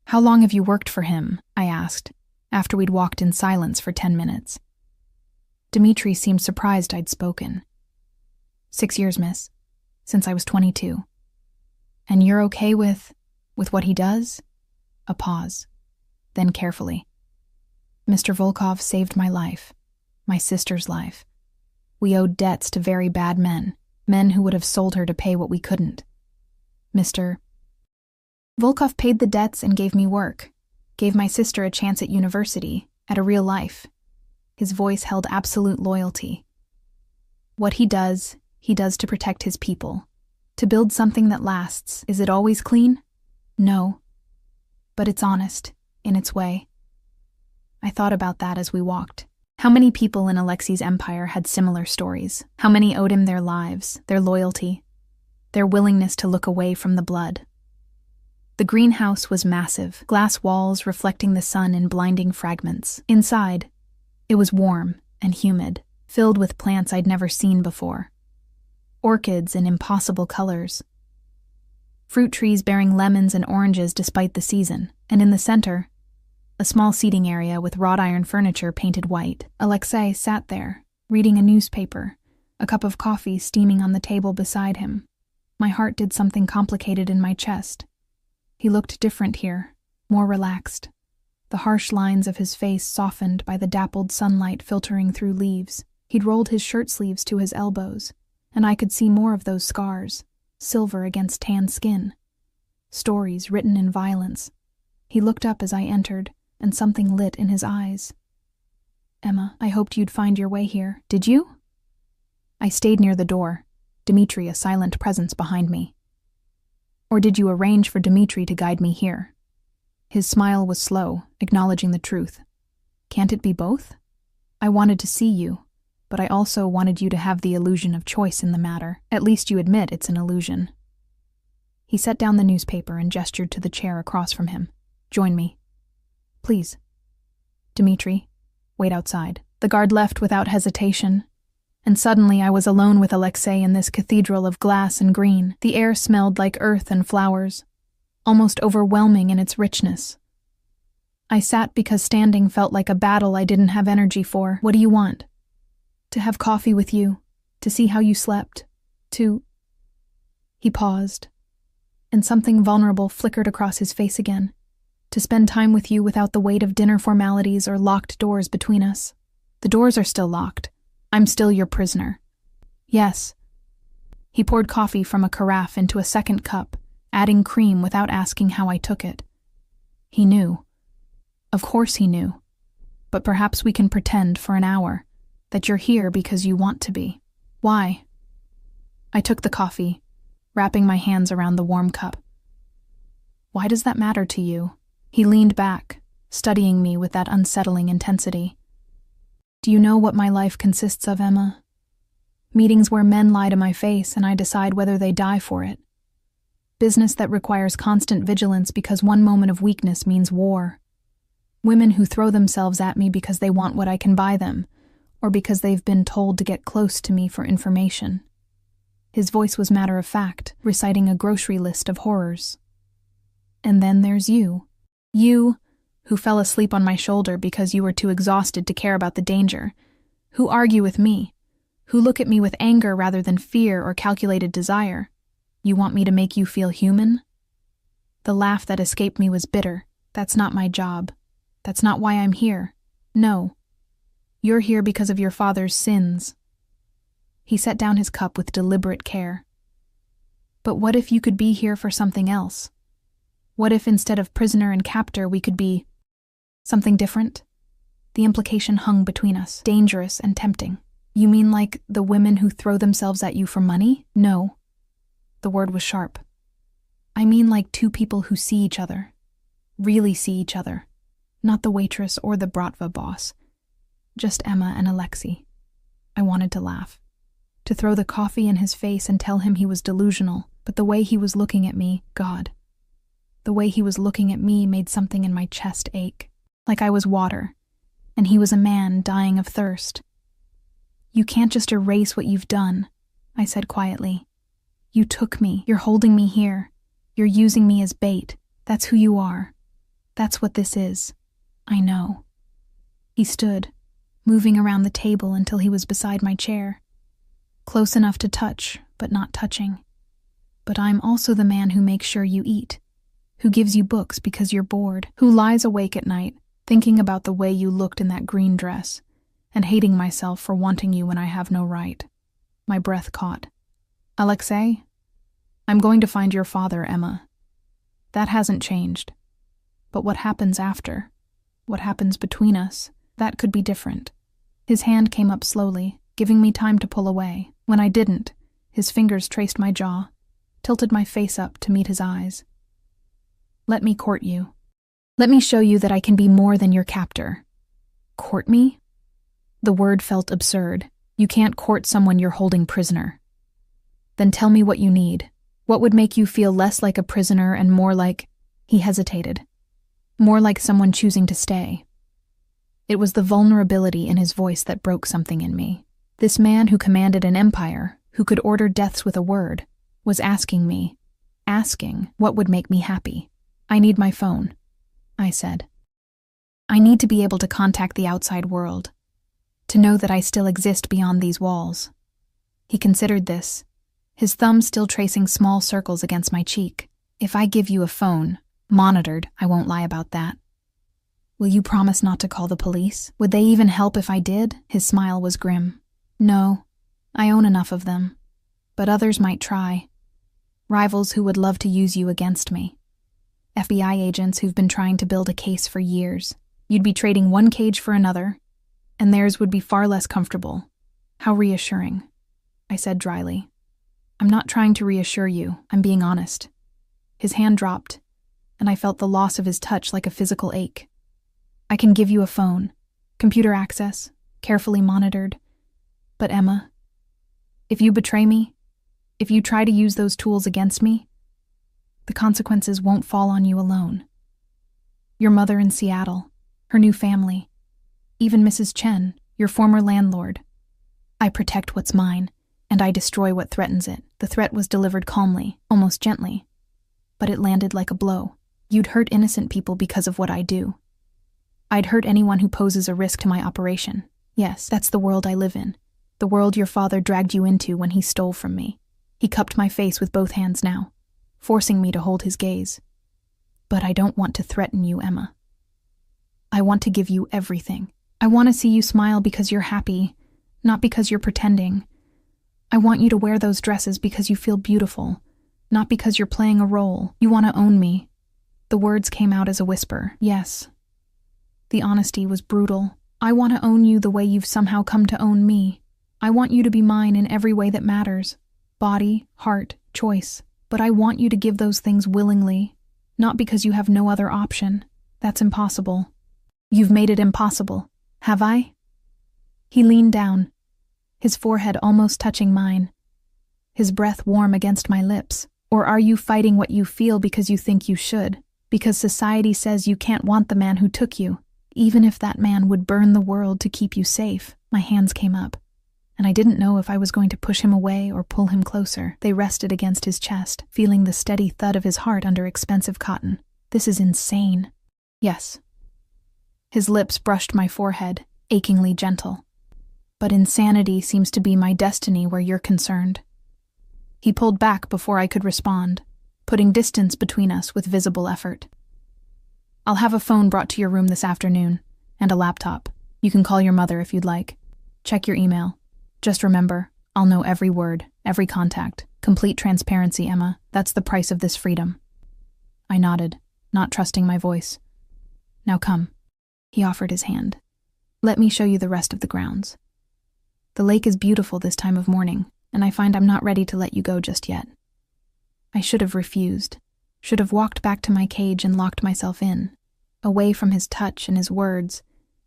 "How long have you worked for him?" I asked, after we'd walked in silence for 10 minutes. Dmitri seemed surprised I'd spoken. "6 years, miss. Since I was 22. "And you're okay with what he does?" A pause. Then carefully. "Mr. Volkov saved my life, my sister's life. We owed debts to very bad men who would have sold her to pay what we couldn't. Mr. Volkov paid the debts and gave me work, gave my sister a chance at university, at a real life." His voice held absolute loyalty. "What he does to protect his people, to build something that lasts. Is it always clean? No. But it's honest, in its way." I thought about that as we walked. How many people in Alexei's empire had similar stories? How many owed him their lives, their loyalty, their willingness to look away from the blood? The greenhouse was massive, glass walls reflecting the sun in blinding fragments. Inside, it was warm and humid, filled with plants I'd never seen before. Orchids in impossible colors. Fruit trees bearing lemons and oranges despite the season, and in the center, a small seating area with wrought iron furniture painted white. Alexei sat there, reading a newspaper, a cup of coffee steaming on the table beside him. My heart did something complicated in my chest. He looked different here, more relaxed. The harsh lines of his face softened by the dappled sunlight filtering through leaves. He'd rolled his shirt sleeves to his elbows, and I could see more of those scars, silver against tan skin. Stories written in violence. He looked up as I entered, and something lit in his eyes. "Emma, I hoped you'd find your way here. Did you?" I stayed near the door, Dmitri a silent presence behind me. "Or did you arrange for Dmitri to guide me here?" His smile was slow, acknowledging the truth. "Can't it be both? I wanted to see you, but I also wanted you to have the illusion of choice in the matter. At least you admit it's an illusion." He set down the newspaper and gestured to the chair across from him. "Join me. Please. Dmitri, wait outside." The guard left without hesitation, and suddenly I was alone with Alexei in this cathedral of glass and green. The air smelled like earth and flowers, almost overwhelming in its richness. I sat because standing felt like a battle I didn't have energy for. "What do you want?" "To have coffee with you, to see how you slept, to—" He paused, and something vulnerable flickered across his face again. "To spend time with you without the weight of dinner formalities or locked doors between us. The doors are still locked. I'm still your prisoner." "Yes." He poured coffee from a carafe into a second cup, adding cream without asking how I took it. He knew. Of course he knew. But perhaps we can pretend for an hour that you're here because you want to be. Why? I took the coffee, wrapping my hands around the warm cup. "Why does that matter to you?" He leaned back, studying me with that unsettling intensity. "Do you know what my life consists of, Emma? Meetings where men lie to my face and I decide whether they die for it. Business that requires constant vigilance because one moment of weakness means war. Women who throw themselves at me because they want what I can buy them, or because they've been told to get close to me for information." His voice was matter-of-fact, reciting a grocery list of horrors. "And then there's you. You, who fell asleep on my shoulder because you were too exhausted to care about the danger, who argue with me, who look at me with anger rather than fear or calculated desire. You want me to make you feel human?" The laugh that escaped me was bitter. "That's not my job. That's not why I'm here. No. You're here because of your father's sins." He set down his cup with deliberate care. "But what if you could be here for something else? What if instead of prisoner and captor we could be something different?" The implication hung between us, dangerous and tempting. "You mean like the women who throw themselves at you for money?" "No." The word was sharp. "I mean like two people who see each other. Really see each other. Not the waitress or the Bratva boss. Just Emma and Alexei." I wanted to laugh, to throw the coffee in his face and tell him he was delusional, but the way he was looking at me, God. The way he was looking at me made something in my chest ache, like I was water, and he was a man dying of thirst. "You can't just erase what you've done," I said quietly. "You took me. You're holding me here. You're using me as bait. That's who you are. That's what this is. I know." He stood, moving around the table until he was beside my chair. "Close enough to touch, but not touching. But I'm also the man who makes sure you eat, who gives you books because you're bored, who lies awake at night, thinking about the way you looked in that green dress, and hating myself for wanting you when I have no right." My breath caught. "Alexei, I'm going to find your father, Emma. That hasn't changed. But what happens after? What happens between us? That could be different." His hand came up slowly, giving me time to pull away. When I didn't, his fingers traced my jaw, tilted my face up to meet his eyes. "Let me court you. Let me show you that I can be more than your captor." "Court me?" The word felt absurd. "You can't court someone you're holding prisoner." "Then tell me what you need. What would make you feel less like a prisoner and more like—" He hesitated. "More like someone choosing to stay." It was the vulnerability in his voice that broke something in me. This man who commanded an empire, who could order deaths with a word, was asking what would make me happy. "I need my phone," I said. "I need to be able to contact the outside world, to know that I still exist beyond these walls." He considered this, his thumb still tracing small circles against my cheek. "If I give you a phone, monitored, I won't lie about that. Will you promise not to call the police? Would they even help if I did?" His smile was grim. "No, I own enough of them. But others might try. Rivals who would love to use you against me. FBI agents who've been trying to build a case for years. You'd be trading one cage for another, and theirs would be far less comfortable. How reassuring," I said dryly. "I'm not trying to reassure you, I'm being honest." His hand dropped, and I felt the loss of his touch like a physical ache. "I can give you a phone, computer access, carefully monitored. But Emma, if you betray me, if you try to use those tools against me, the consequences won't fall on you alone. Your mother in Seattle, her new family, even Mrs. Chen, your former landlord. I protect what's mine, and I destroy what threatens it. The threat was delivered calmly, almost gently, but it landed like a blow. You'd hurt innocent people because of what I do. I'd hurt anyone who poses a risk to my operation. Yes, that's the world I live in. The world your father dragged you into when he stole from me. He cupped my face with both hands now, forcing me to hold his gaze. But I don't want to threaten you, Emma. I want to give you everything. I want to see you smile because you're happy, not because you're pretending. I want you to wear those dresses because you feel beautiful, not because you're playing a role. You want to own me. The words came out as a whisper. Yes. The honesty was brutal. I want to own you the way you've somehow come to own me. I want you to be mine in every way that matters. Body, heart, choice. But I want you to give those things willingly, not because you have no other option. That's impossible. You've made it impossible. Have I? He leaned down, his forehead almost touching mine, his breath warm against my lips. Or are you fighting what you feel because you think you should? Because society says you can't want the man who took you, even if that man would burn the world to keep you safe. My hands came up, and I didn't know if I was going to push him away or pull him closer. They rested against his chest, feeling the steady thud of his heart under expensive cotton. This is insane. Yes. His lips brushed my forehead, achingly gentle. But insanity seems to be my destiny where you're concerned. He pulled back before I could respond, putting distance between us with visible effort. I'll have a phone brought to your room this afternoon, and a laptop. You can call your mother if you'd like. Check your email. Just remember, I'll know every word, every contact. Complete transparency, Emma. That's the price of this freedom. I nodded, not trusting my voice. Now come. He offered his hand. Let me show you the rest of the grounds. The lake is beautiful this time of morning, and I find I'm not ready to let you go just yet. I should have refused, should have walked back to my cage and locked myself in, away from his touch and his words,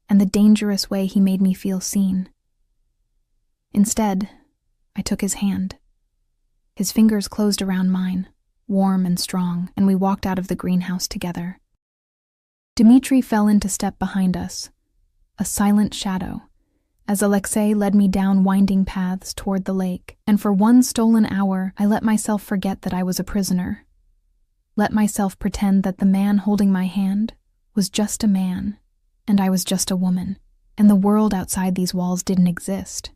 and the dangerous way he made me feel seen. Instead, I took his hand. His fingers closed around mine, warm and strong, and we walked out of the greenhouse together. Dmitri fell into step behind us, a silent shadow, as Alexei led me down winding paths toward the lake, and for one stolen hour I let myself forget that I was a prisoner. Let myself pretend that the man holding my hand was just a man, and I was just a woman, and the world outside these walls didn't exist.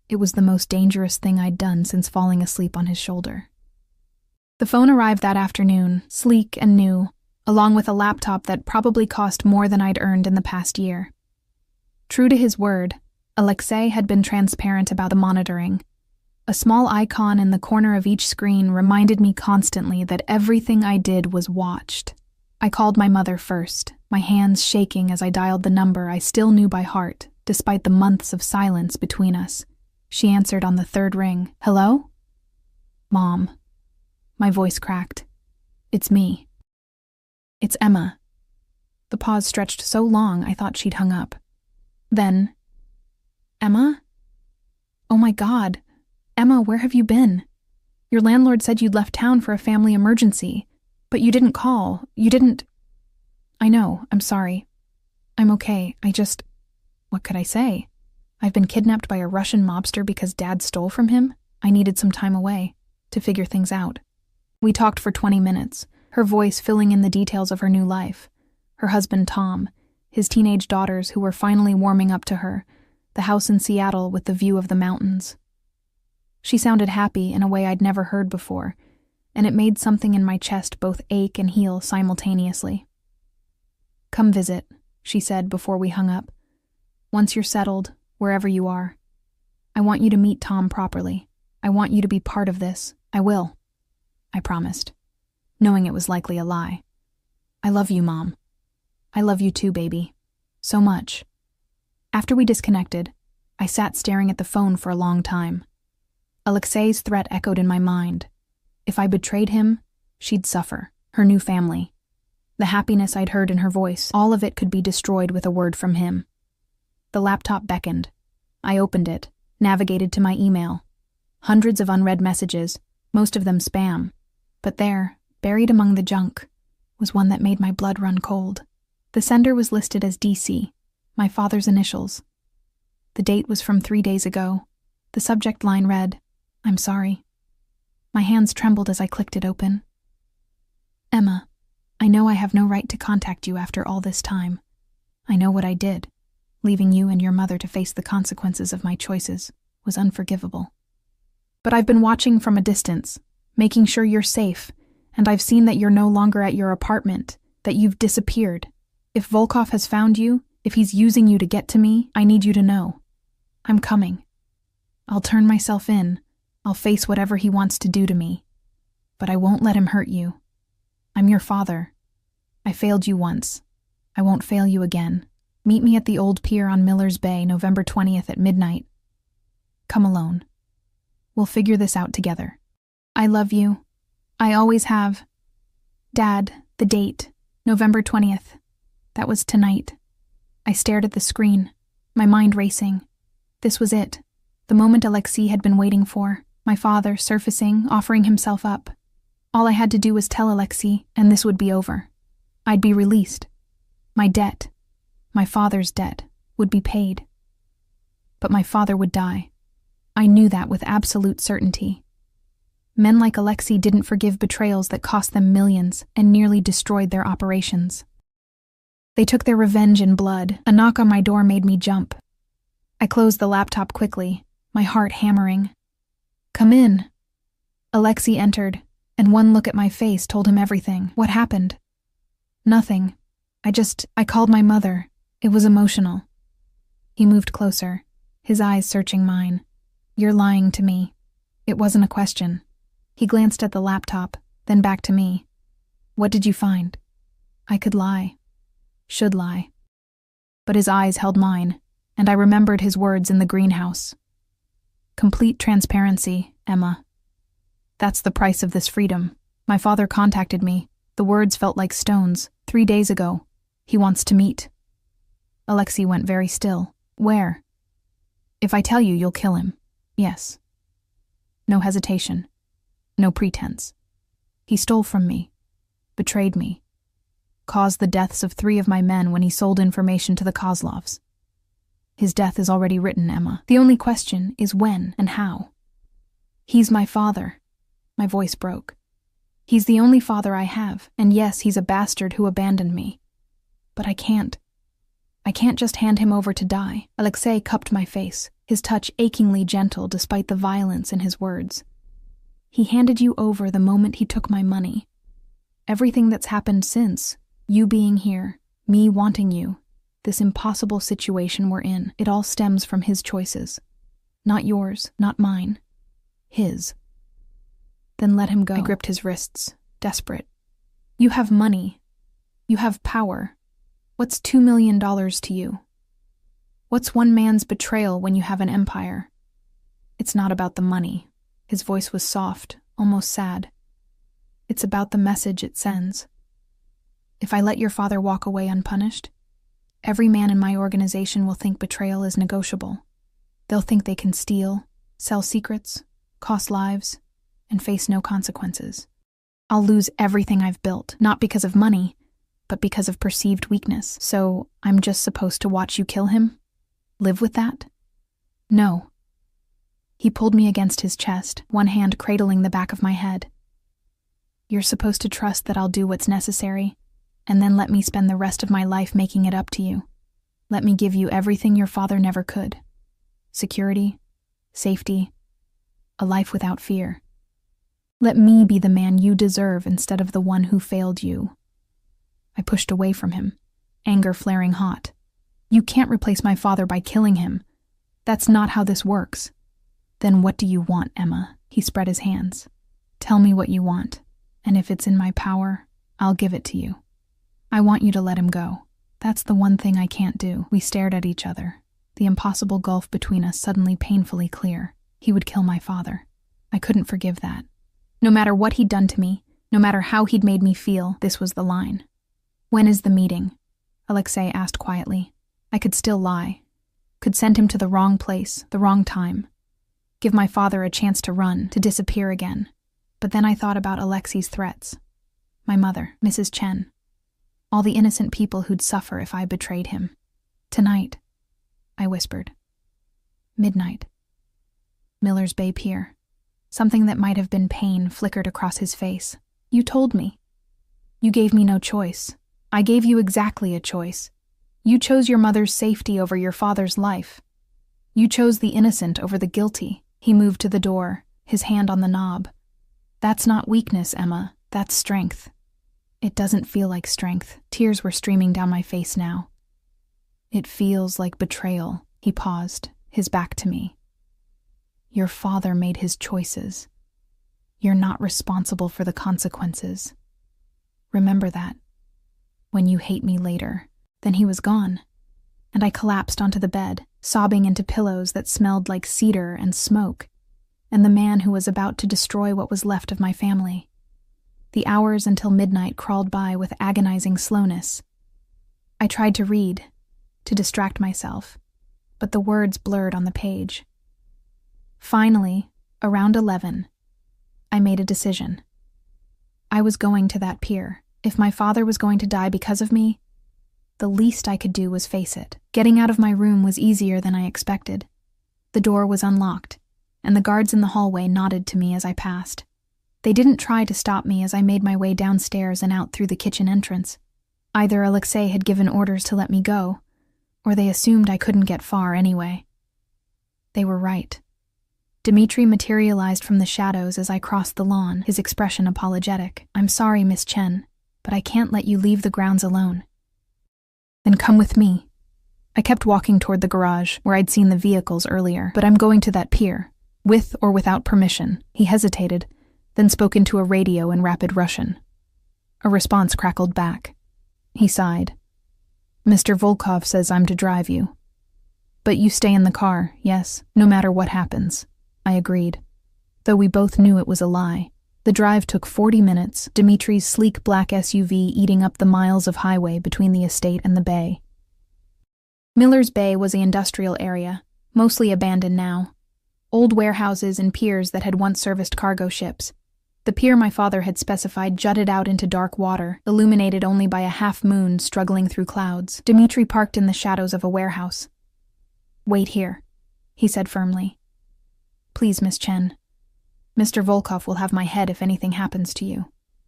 It was the most dangerous thing I'd done since falling asleep on his shoulder. The phone arrived that afternoon, sleek and new, along with a laptop that probably cost more than I'd earned in the past year. True to his word, Alexei had been transparent about the monitoring. A small icon in the corner of each screen reminded me constantly that everything I did was watched. I called my mother first, my hands shaking as I dialed the number I still knew by heart, despite the months of silence between us. She answered on the third ring. Hello? Mom. My voice cracked. It's me. It's Emma. The pause stretched so long I thought she'd hung up. Then, Emma? Oh my God. Emma, where have you been? Your landlord said you'd left town for a family emergency, but you didn't call. You didn't... I know, I'm sorry. I'm okay, what could I say? I've been kidnapped by a Russian mobster because Dad stole from him. I needed some time away to figure things out. We talked for 20 minutes, her voice filling in the details of her new life. Her husband, Tom, his teenage daughters who were finally warming up to her, the house in Seattle with the view of the mountains. She sounded happy in a way I'd never heard before, and it made something in my chest both ache and heal simultaneously. Come visit, she said before we hung up. Once you're settled, wherever you are. I want you to meet Tom properly. I want you to be part of this. I will. I promised, knowing it was likely a lie. I love you, Mom. I love you too, baby. So much. After we disconnected, I sat staring at the phone for a long time. Alexei's threat echoed in my mind. If I betrayed him, she'd suffer, her new family. The happiness I'd heard in her voice, all of it could be destroyed with a word from him. The laptop beckoned. I opened it, navigated to my email. Hundreds of unread messages, most of them spam. But there, buried among the junk, was one that made my blood run cold. The sender was listed as DC, my father's initials. The date was from 3 days ago. The subject line read, "I'm sorry." My hands trembled as I clicked it open. "Emma, I know I have no right to contact you after all this time. I know what I did. Leaving you and your mother to face the consequences of my choices was unforgivable. But I've been watching from a distance, making sure you're safe, and I've seen that you're no longer at your apartment, that you've disappeared. If Volkov has found you, if he's using you to get to me, I need you to know. I'm coming. I'll turn myself in. I'll face whatever he wants to do to me. But I won't let him hurt you. I'm your father. I failed you once. I won't fail you again. Meet me at the old pier on Miller's Bay, November 20th at midnight. Come alone. We'll figure this out together. I love you. I always have. Dad, the date, November 20th. That was tonight. I stared at the screen, my mind racing. This was it, the moment Alexei had been waiting for, my father surfacing, offering himself up. All I had to do was tell Alexei, and this would be over. I'd be released. My debt, my father's debt, would be paid. But my father would die. I knew that with absolute certainty. Men like Alexei didn't forgive betrayals that cost them millions and nearly destroyed their operations. They took their revenge in blood. A knock on my door made me jump. I closed the laptop quickly, my heart hammering. Come in. Alexei entered, and one look at my face told him everything. What happened? Nothing. I called my mother. It was emotional. He moved closer, his eyes searching mine. You're lying to me. It wasn't a question. He glanced at the laptop, then back to me. What did you find? I could lie. Should lie. But his eyes held mine, and I remembered his words in the greenhouse. Complete transparency, Emma. That's the price of this freedom. My father contacted me. The words felt like stones. 3 days ago. He wants to meet. Alexei went very still. Where? If I tell you, you'll kill him. Yes. No hesitation. No pretense. He stole from me. Betrayed me. Caused the deaths of 3 of my men when he sold information to the Kozlovs. His death is already written, Emma. The only question is when and how. He's my father. My voice broke. He's the only father I have, and yes, he's a bastard who abandoned me. But I can't just hand him over to die. Alexei cupped my face, his touch achingly gentle despite the violence in his words. He handed you over the moment he took my money. Everything that's happened since, you being here, me wanting you, this impossible situation we're in, it all stems from his choices. Not yours, not mine. His. Then let him go. I gripped his wrists, desperate. You have money. You have power. What's $2 million to you? What's one man's betrayal when you have an empire? It's not about the money. His voice was soft, almost sad. It's about the message it sends. If I let your father walk away unpunished, every man in my organization will think betrayal is negotiable. They'll think they can steal, sell secrets, cost lives, and face no consequences. I'll lose everything I've built, not because of money, but because of perceived weakness. So I'm just supposed to watch you kill him? Live with that? No. He pulled me against his chest, one hand cradling the back of my head. You're supposed to trust that I'll do what's necessary, and then let me spend the rest of my life making it up to you. Let me give you everything your father never could. Security, safety, a life without fear. Let me be the man you deserve instead of the one who failed you. I pushed away from him, anger flaring hot. You can't replace my father by killing him. That's not how this works. Then what do you want, Emma? He spread his hands. Tell me what you want, and if it's in my power, I'll give it to you. I want you to let him go. That's the one thing I can't do. We stared at each other, the impossible gulf between us suddenly painfully clear. He would kill my father. I couldn't forgive that. No matter what he'd done to me, no matter how he'd made me feel, this was the line. When is the meeting? Alexei asked quietly. I could still lie. Could send him to the wrong place, the wrong time. give my father a chance to run, to disappear again. But then I thought about Alexei's threats. My mother, Mrs. Chen. All the innocent people who'd suffer if I betrayed him. Tonight, I whispered. Midnight. Miller's Bay Pier. Something that might have been pain flickered across his face. You told me. You gave me no choice. I gave you exactly a choice. You chose your mother's safety over your father's life. You chose the innocent over the guilty. He moved to the door, his hand on the knob. That's not weakness, Emma. That's strength. It doesn't feel like strength. Tears were streaming down my face now. It feels like betrayal. He paused, his back to me. Your father made his choices. You're not responsible for the consequences. Remember that. When you hate me later. Then he was gone, and I collapsed onto the bed, sobbing into pillows that smelled like cedar and smoke, and the man who was about to destroy what was left of my family. The hours until midnight crawled by with agonizing slowness. I tried to read, to distract myself, but the words blurred on the page. Finally, around 11, I made a decision. I was going to that pier. If my father was going to die because of me, the least I could do was face it. Getting out of my room was easier than I expected. The door was unlocked, and the guards in the hallway nodded to me as I passed. They didn't try to stop me as I made my way downstairs and out through the kitchen entrance. Either Alexei had given orders to let me go, or they assumed I couldn't get far anyway. They were right. Dmitri materialized from the shadows as I crossed the lawn, his expression apologetic. I'm sorry, Miss Chen, but I can't let you leave the grounds alone. Then come with me. I kept walking toward the garage, where I'd seen the vehicles earlier, but I'm going to that pier, with or without permission. He hesitated, then spoke into a radio in rapid Russian. A response crackled back. He sighed. Mr. Volkov says I'm to drive you. But you stay in the car, yes, no matter what happens. I agreed, though we both knew it was a lie. The drive took 40 minutes, Dimitri's sleek black SUV eating up the miles of highway between the estate and the bay. Miller's Bay was an industrial area, mostly abandoned now. Old warehouses and piers that had once serviced cargo ships. The pier my father had specified jutted out into dark water, illuminated only by a half-moon struggling through clouds. Dmitri parked in the shadows of a warehouse. Wait here, he said firmly. Please, Miss Chen. Mr. Volkov will have my head if anything happens to you.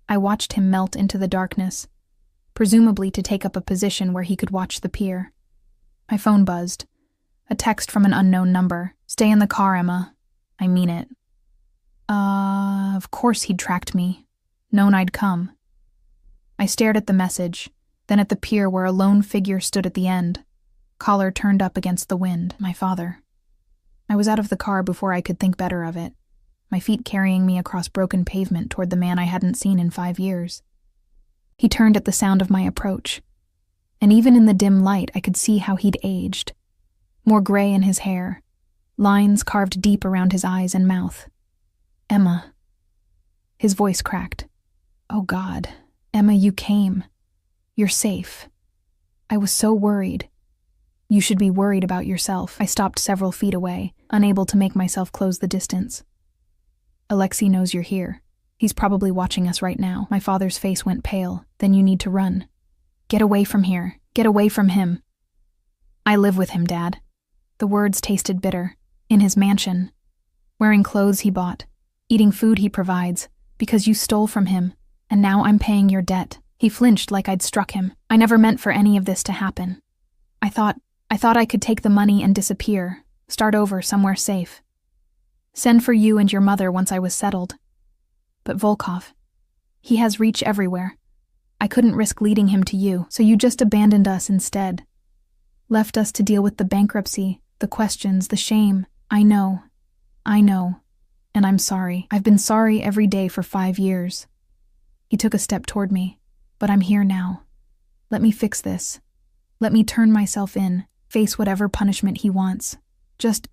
I watched him melt into the darkness, presumably to take up a position where he could watch the pier. My phone buzzed. A text from an unknown number. Stay in the car, Emma. I mean it. Of course he'd tracked me. Known I'd come. I stared at the message, then at the pier where a lone figure stood at the end, collar turned up against the wind. My father. I was out of the car before I could think better of it, my feet carrying me across broken pavement toward the man I hadn't seen in 5 years. He turned at the sound of my approach, and even in the dim light I could see how he'd aged. More gray in his hair, lines carved deep around his eyes and mouth. Emma. His voice cracked. Oh God, Emma, you came. You're safe. I was so worried. You should be worried about yourself. I stopped several feet away, unable to make myself close the distance. Alexei knows you're here. He's probably watching us right now. My father's face went pale. Then you need to run. Get away from here. Get away from him. I live with him, Dad. The words tasted bitter. In his mansion. Wearing clothes he bought. Eating food he provides. Because you stole from him. And now I'm paying your debt. He flinched like I'd struck him. I never meant for any of this to happen. I thought I could take the money and disappear. Start over somewhere safe. Send for you and your mother once I was settled. But Volkov, he has reach everywhere. I couldn't risk leading him to you, so you just abandoned us instead. Left us to deal with the bankruptcy, the questions, the shame. I know. And I'm sorry. I've been sorry every day for 5 years. He took a step toward me, but I'm here now. Let me fix this. Let me turn myself in, face whatever punishment he wants. Just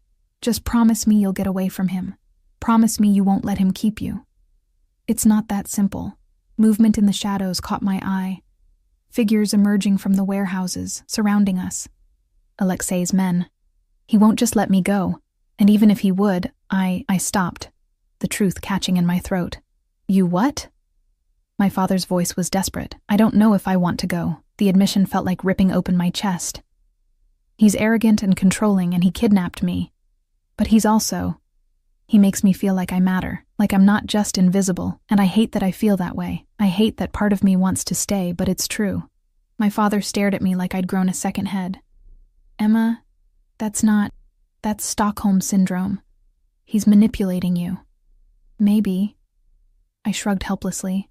promise me you'll get away from him. Promise me you won't let him keep you. It's not that simple. Movement in the shadows caught my eye. Figures emerging from the warehouses, surrounding us. Alexei's men. He won't just let me go, and even if he would, I stopped, the truth catching in my throat. You what? My father's voice was desperate. I don't know if I want to go. The admission felt like ripping open my chest. He's arrogant and controlling, and he kidnapped me. But he makes me feel like I matter, like I'm not just invisible, and I hate that I feel that way. I hate that part of me wants to stay, but it's true. My father stared at me like I'd grown a second head. Emma, that's Stockholm Syndrome. He's manipulating you. Maybe, I shrugged helplessly,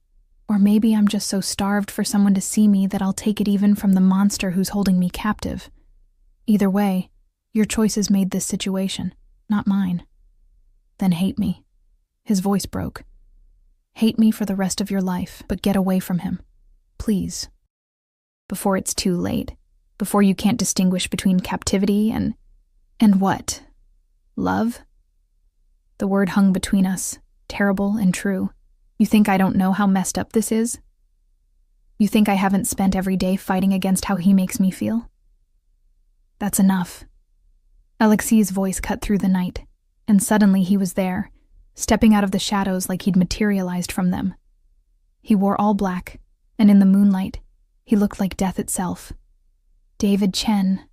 or maybe I'm just so starved for someone to see me that I'll take it even from the monster who's holding me captive. Either way, your choices made this situation, not mine. Then hate me. His voice broke. Hate me for the rest of your life, but get away from him. Please. Before it's too late. Before you can't distinguish between captivity and what? Love? The word hung between us, terrible and true. You think I don't know how messed up this is? You think I haven't spent every day fighting against how he makes me feel? That's enough. Alexei's voice cut through the night, and suddenly he was there, stepping out of the shadows like he'd materialized from them. He wore all black, and in the moonlight, he looked like death itself. David Chen.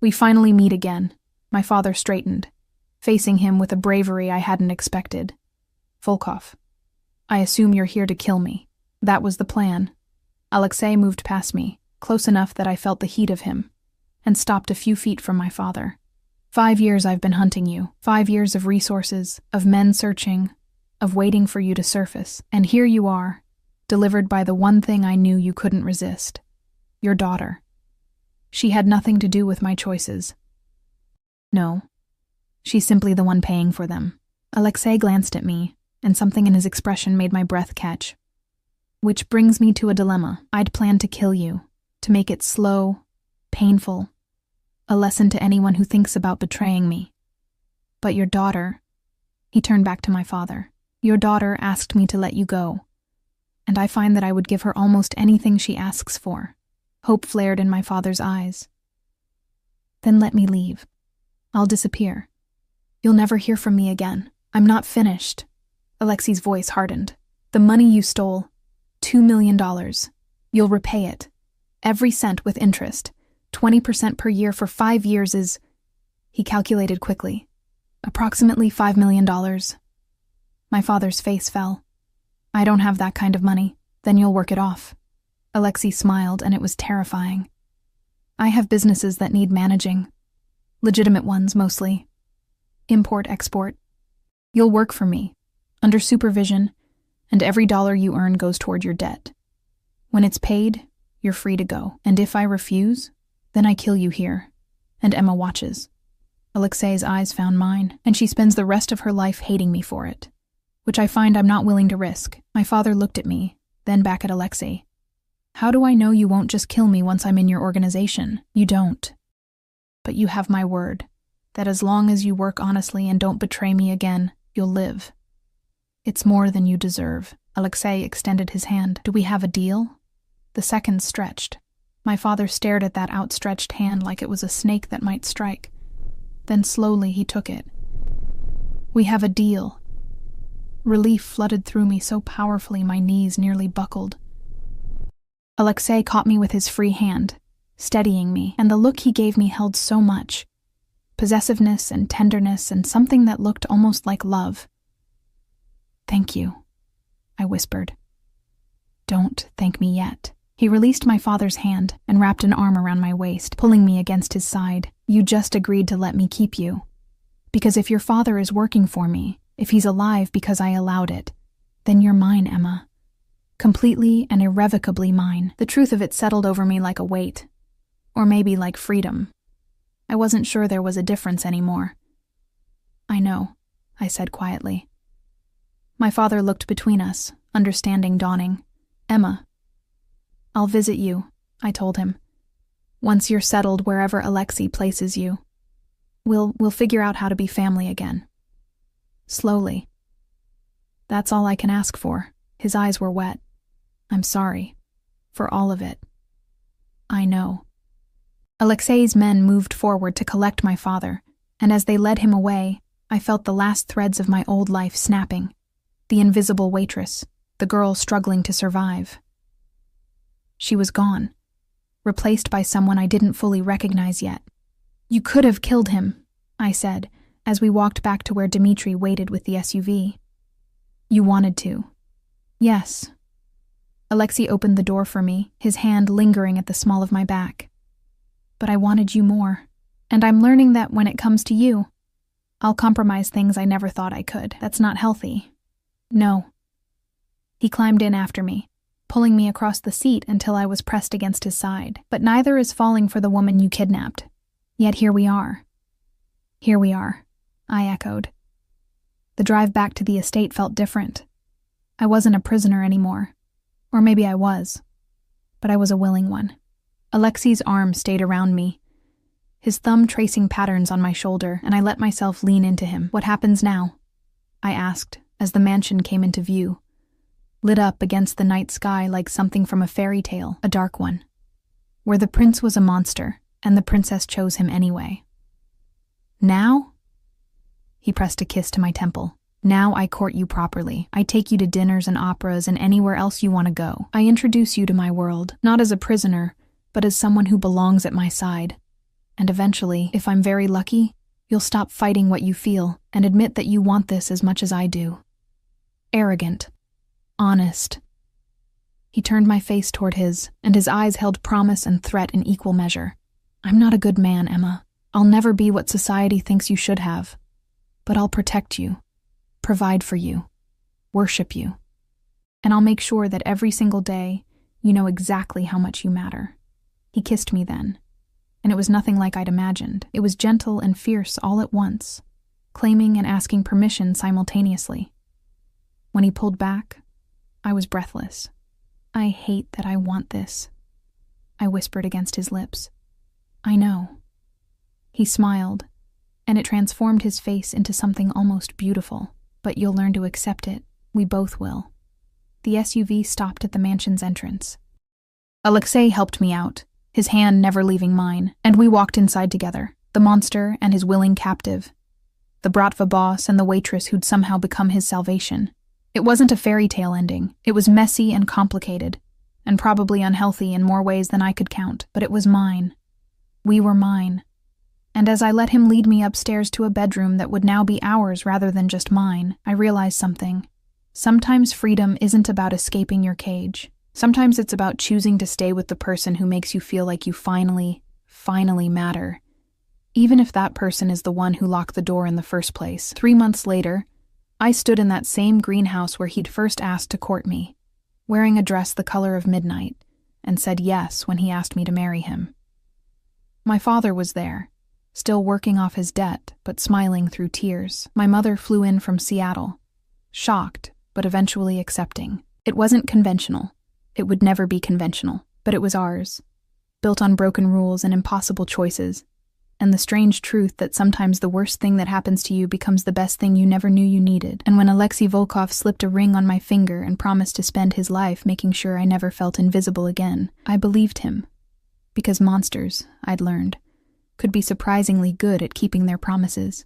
We finally meet again. My father straightened, facing him with a bravery I hadn't expected. Volkov, I assume you're here to kill me. That was the plan. Alexei moved past me, close enough that I felt the heat of him, and stopped a few feet from my father. 5 years I've been hunting you. 5 years of resources, of men searching, of waiting for you to surface. And here you are, delivered by the one thing I knew you couldn't resist. Your daughter. She had nothing to do with my choices. No. She's simply the one paying for them. Alexei glanced at me, and something in his expression made my breath catch. Which brings me to a dilemma. I'd planned to kill you, to make it slow, painful, a lesson to anyone who thinks about betraying me. But your daughter, he turned back to my father, your daughter asked me to let you go, and I find that I would give her almost anything she asks for. Hope flared in my father's eyes. Then let me leave. I'll disappear. You'll never hear from me again. I'm not finished. Alexei's voice hardened. The money you stole, $2 million. You'll repay it. Every cent with interest. 20% per year for 5 years is, he calculated quickly, approximately $5 million. My father's face fell. I don't have that kind of money. Then you'll work it off. Alexei smiled, and it was terrifying. I have businesses that need managing. Legitimate ones, mostly. Import-export. You'll work for me, under supervision, and every dollar you earn goes toward your debt. When it's paid, you're free to go. And if I refuse, then I kill you here. And Emma watches. Alexei's eyes found mine, and she spends the rest of her life hating me for it, which I find I'm not willing to risk. My father looked at me, then back at Alexei. How do I know you won't just kill me once I'm in your organization? You don't. But you have my word, that as long as you work honestly and don't betray me again, you'll live. It's more than you deserve. Alexei extended his hand. Do we have a deal? The seconds stretched. My father stared at that outstretched hand like it was a snake that might strike. Then slowly he took it. We have a deal. Relief flooded through me so powerfully my knees nearly buckled. Alexei caught me with his free hand, steadying me, and the look he gave me held so much. Possessiveness and tenderness and something that looked almost like love. Thank you, I whispered. Don't thank me yet. He released my father's hand and wrapped an arm around my waist, pulling me against his side. You just agreed to let me keep you. Because if your father is working for me, if he's alive because I allowed it, then you're mine, Emma. Completely and irrevocably mine. The truth of it settled over me like a weight. Or maybe like freedom. I wasn't sure there was a difference anymore. I know, I said quietly. My father looked between us, understanding dawning. Emma. I'll visit you, I told him. Once you're settled wherever Alexei places you. We'll figure out how to be family again. Slowly. That's all I can ask for. His eyes were wet. I'm sorry. For all of it. I know. Alexei's men moved forward to collect my father, and as they led him away, I felt the last threads of my old life snapping. The invisible waitress, the girl struggling to survive. She was gone, replaced by someone I didn't fully recognize yet. "You could have killed him," I said, as we walked back to where Dmitri waited with the SUV. "You wanted to." "Yes." Alexei opened the door for me, his hand lingering at the small of my back. "But I wanted you more, and I'm learning that when it comes to you, I'll compromise things I never thought I could. That's not healthy." "No." He climbed in after me, pulling me across the seat until I was pressed against his side. "But neither is falling for the woman you kidnapped. Yet here we are." "Here we are," I echoed. The drive back to the estate felt different. I wasn't a prisoner anymore. Or maybe I was. But I was a willing one. Alexei's arm stayed around me, his thumb tracing patterns on my shoulder, and I let myself lean into him. "What happens now?" I asked, as the mansion came into view, lit up against the night sky like something from a fairy tale, a dark one, where the prince was a monster, and the princess chose him anyway. "Now?" He pressed a kiss to my temple. "Now I court you properly. I take you to dinners and operas and anywhere else you want to go. I introduce you to my world, not as a prisoner, but as someone who belongs at my side. And eventually, if I'm very lucky, you'll stop fighting what you feel and admit that you want this as much as I do." Arrogant. Honest. He turned my face toward his, and his eyes held promise and threat in equal measure. "I'm not a good man, Emma. I'll never be what society thinks you should have. But I'll protect you, provide for you, worship you. And I'll make sure that every single day you know exactly how much you matter." He kissed me then, and it was nothing like I'd imagined. It was gentle and fierce all at once, claiming and asking permission simultaneously. When he pulled back, I was breathless. "I hate that I want this," I whispered against his lips. "I know." He smiled, and it transformed his face into something almost beautiful. "But you'll learn to accept it. We both will." The SUV stopped at the mansion's entrance. Alexei helped me out, his hand never leaving mine, and we walked inside together, the monster and his willing captive, the Bratva boss and the waitress who'd somehow become his salvation. It wasn't a fairy tale ending. It was messy and complicated, and probably unhealthy in more ways than I could count, but it was mine. We were mine. And as I let him lead me upstairs to a bedroom that would now be ours rather than just mine, I realized something. Sometimes freedom isn't about escaping your cage. Sometimes it's about choosing to stay with the person who makes you feel like you finally matter. Even if that person is the one who locked the door in the first place. 3 months later, I stood in that same greenhouse where he'd first asked to court me, wearing a dress the color of midnight, and said yes when he asked me to marry him. My father was there, still working off his debt, but smiling through tears. My mother flew in from Seattle, shocked, but eventually accepting. It wasn't conventional. It would never be conventional, but it was ours, built on broken rules and impossible choices, and the strange truth that sometimes the worst thing that happens to you becomes the best thing you never knew you needed. And when Alexei Volkov slipped a ring on my finger and promised to spend his life making sure I never felt invisible again, I believed him, because monsters, I'd learned, could be surprisingly good at keeping their promises.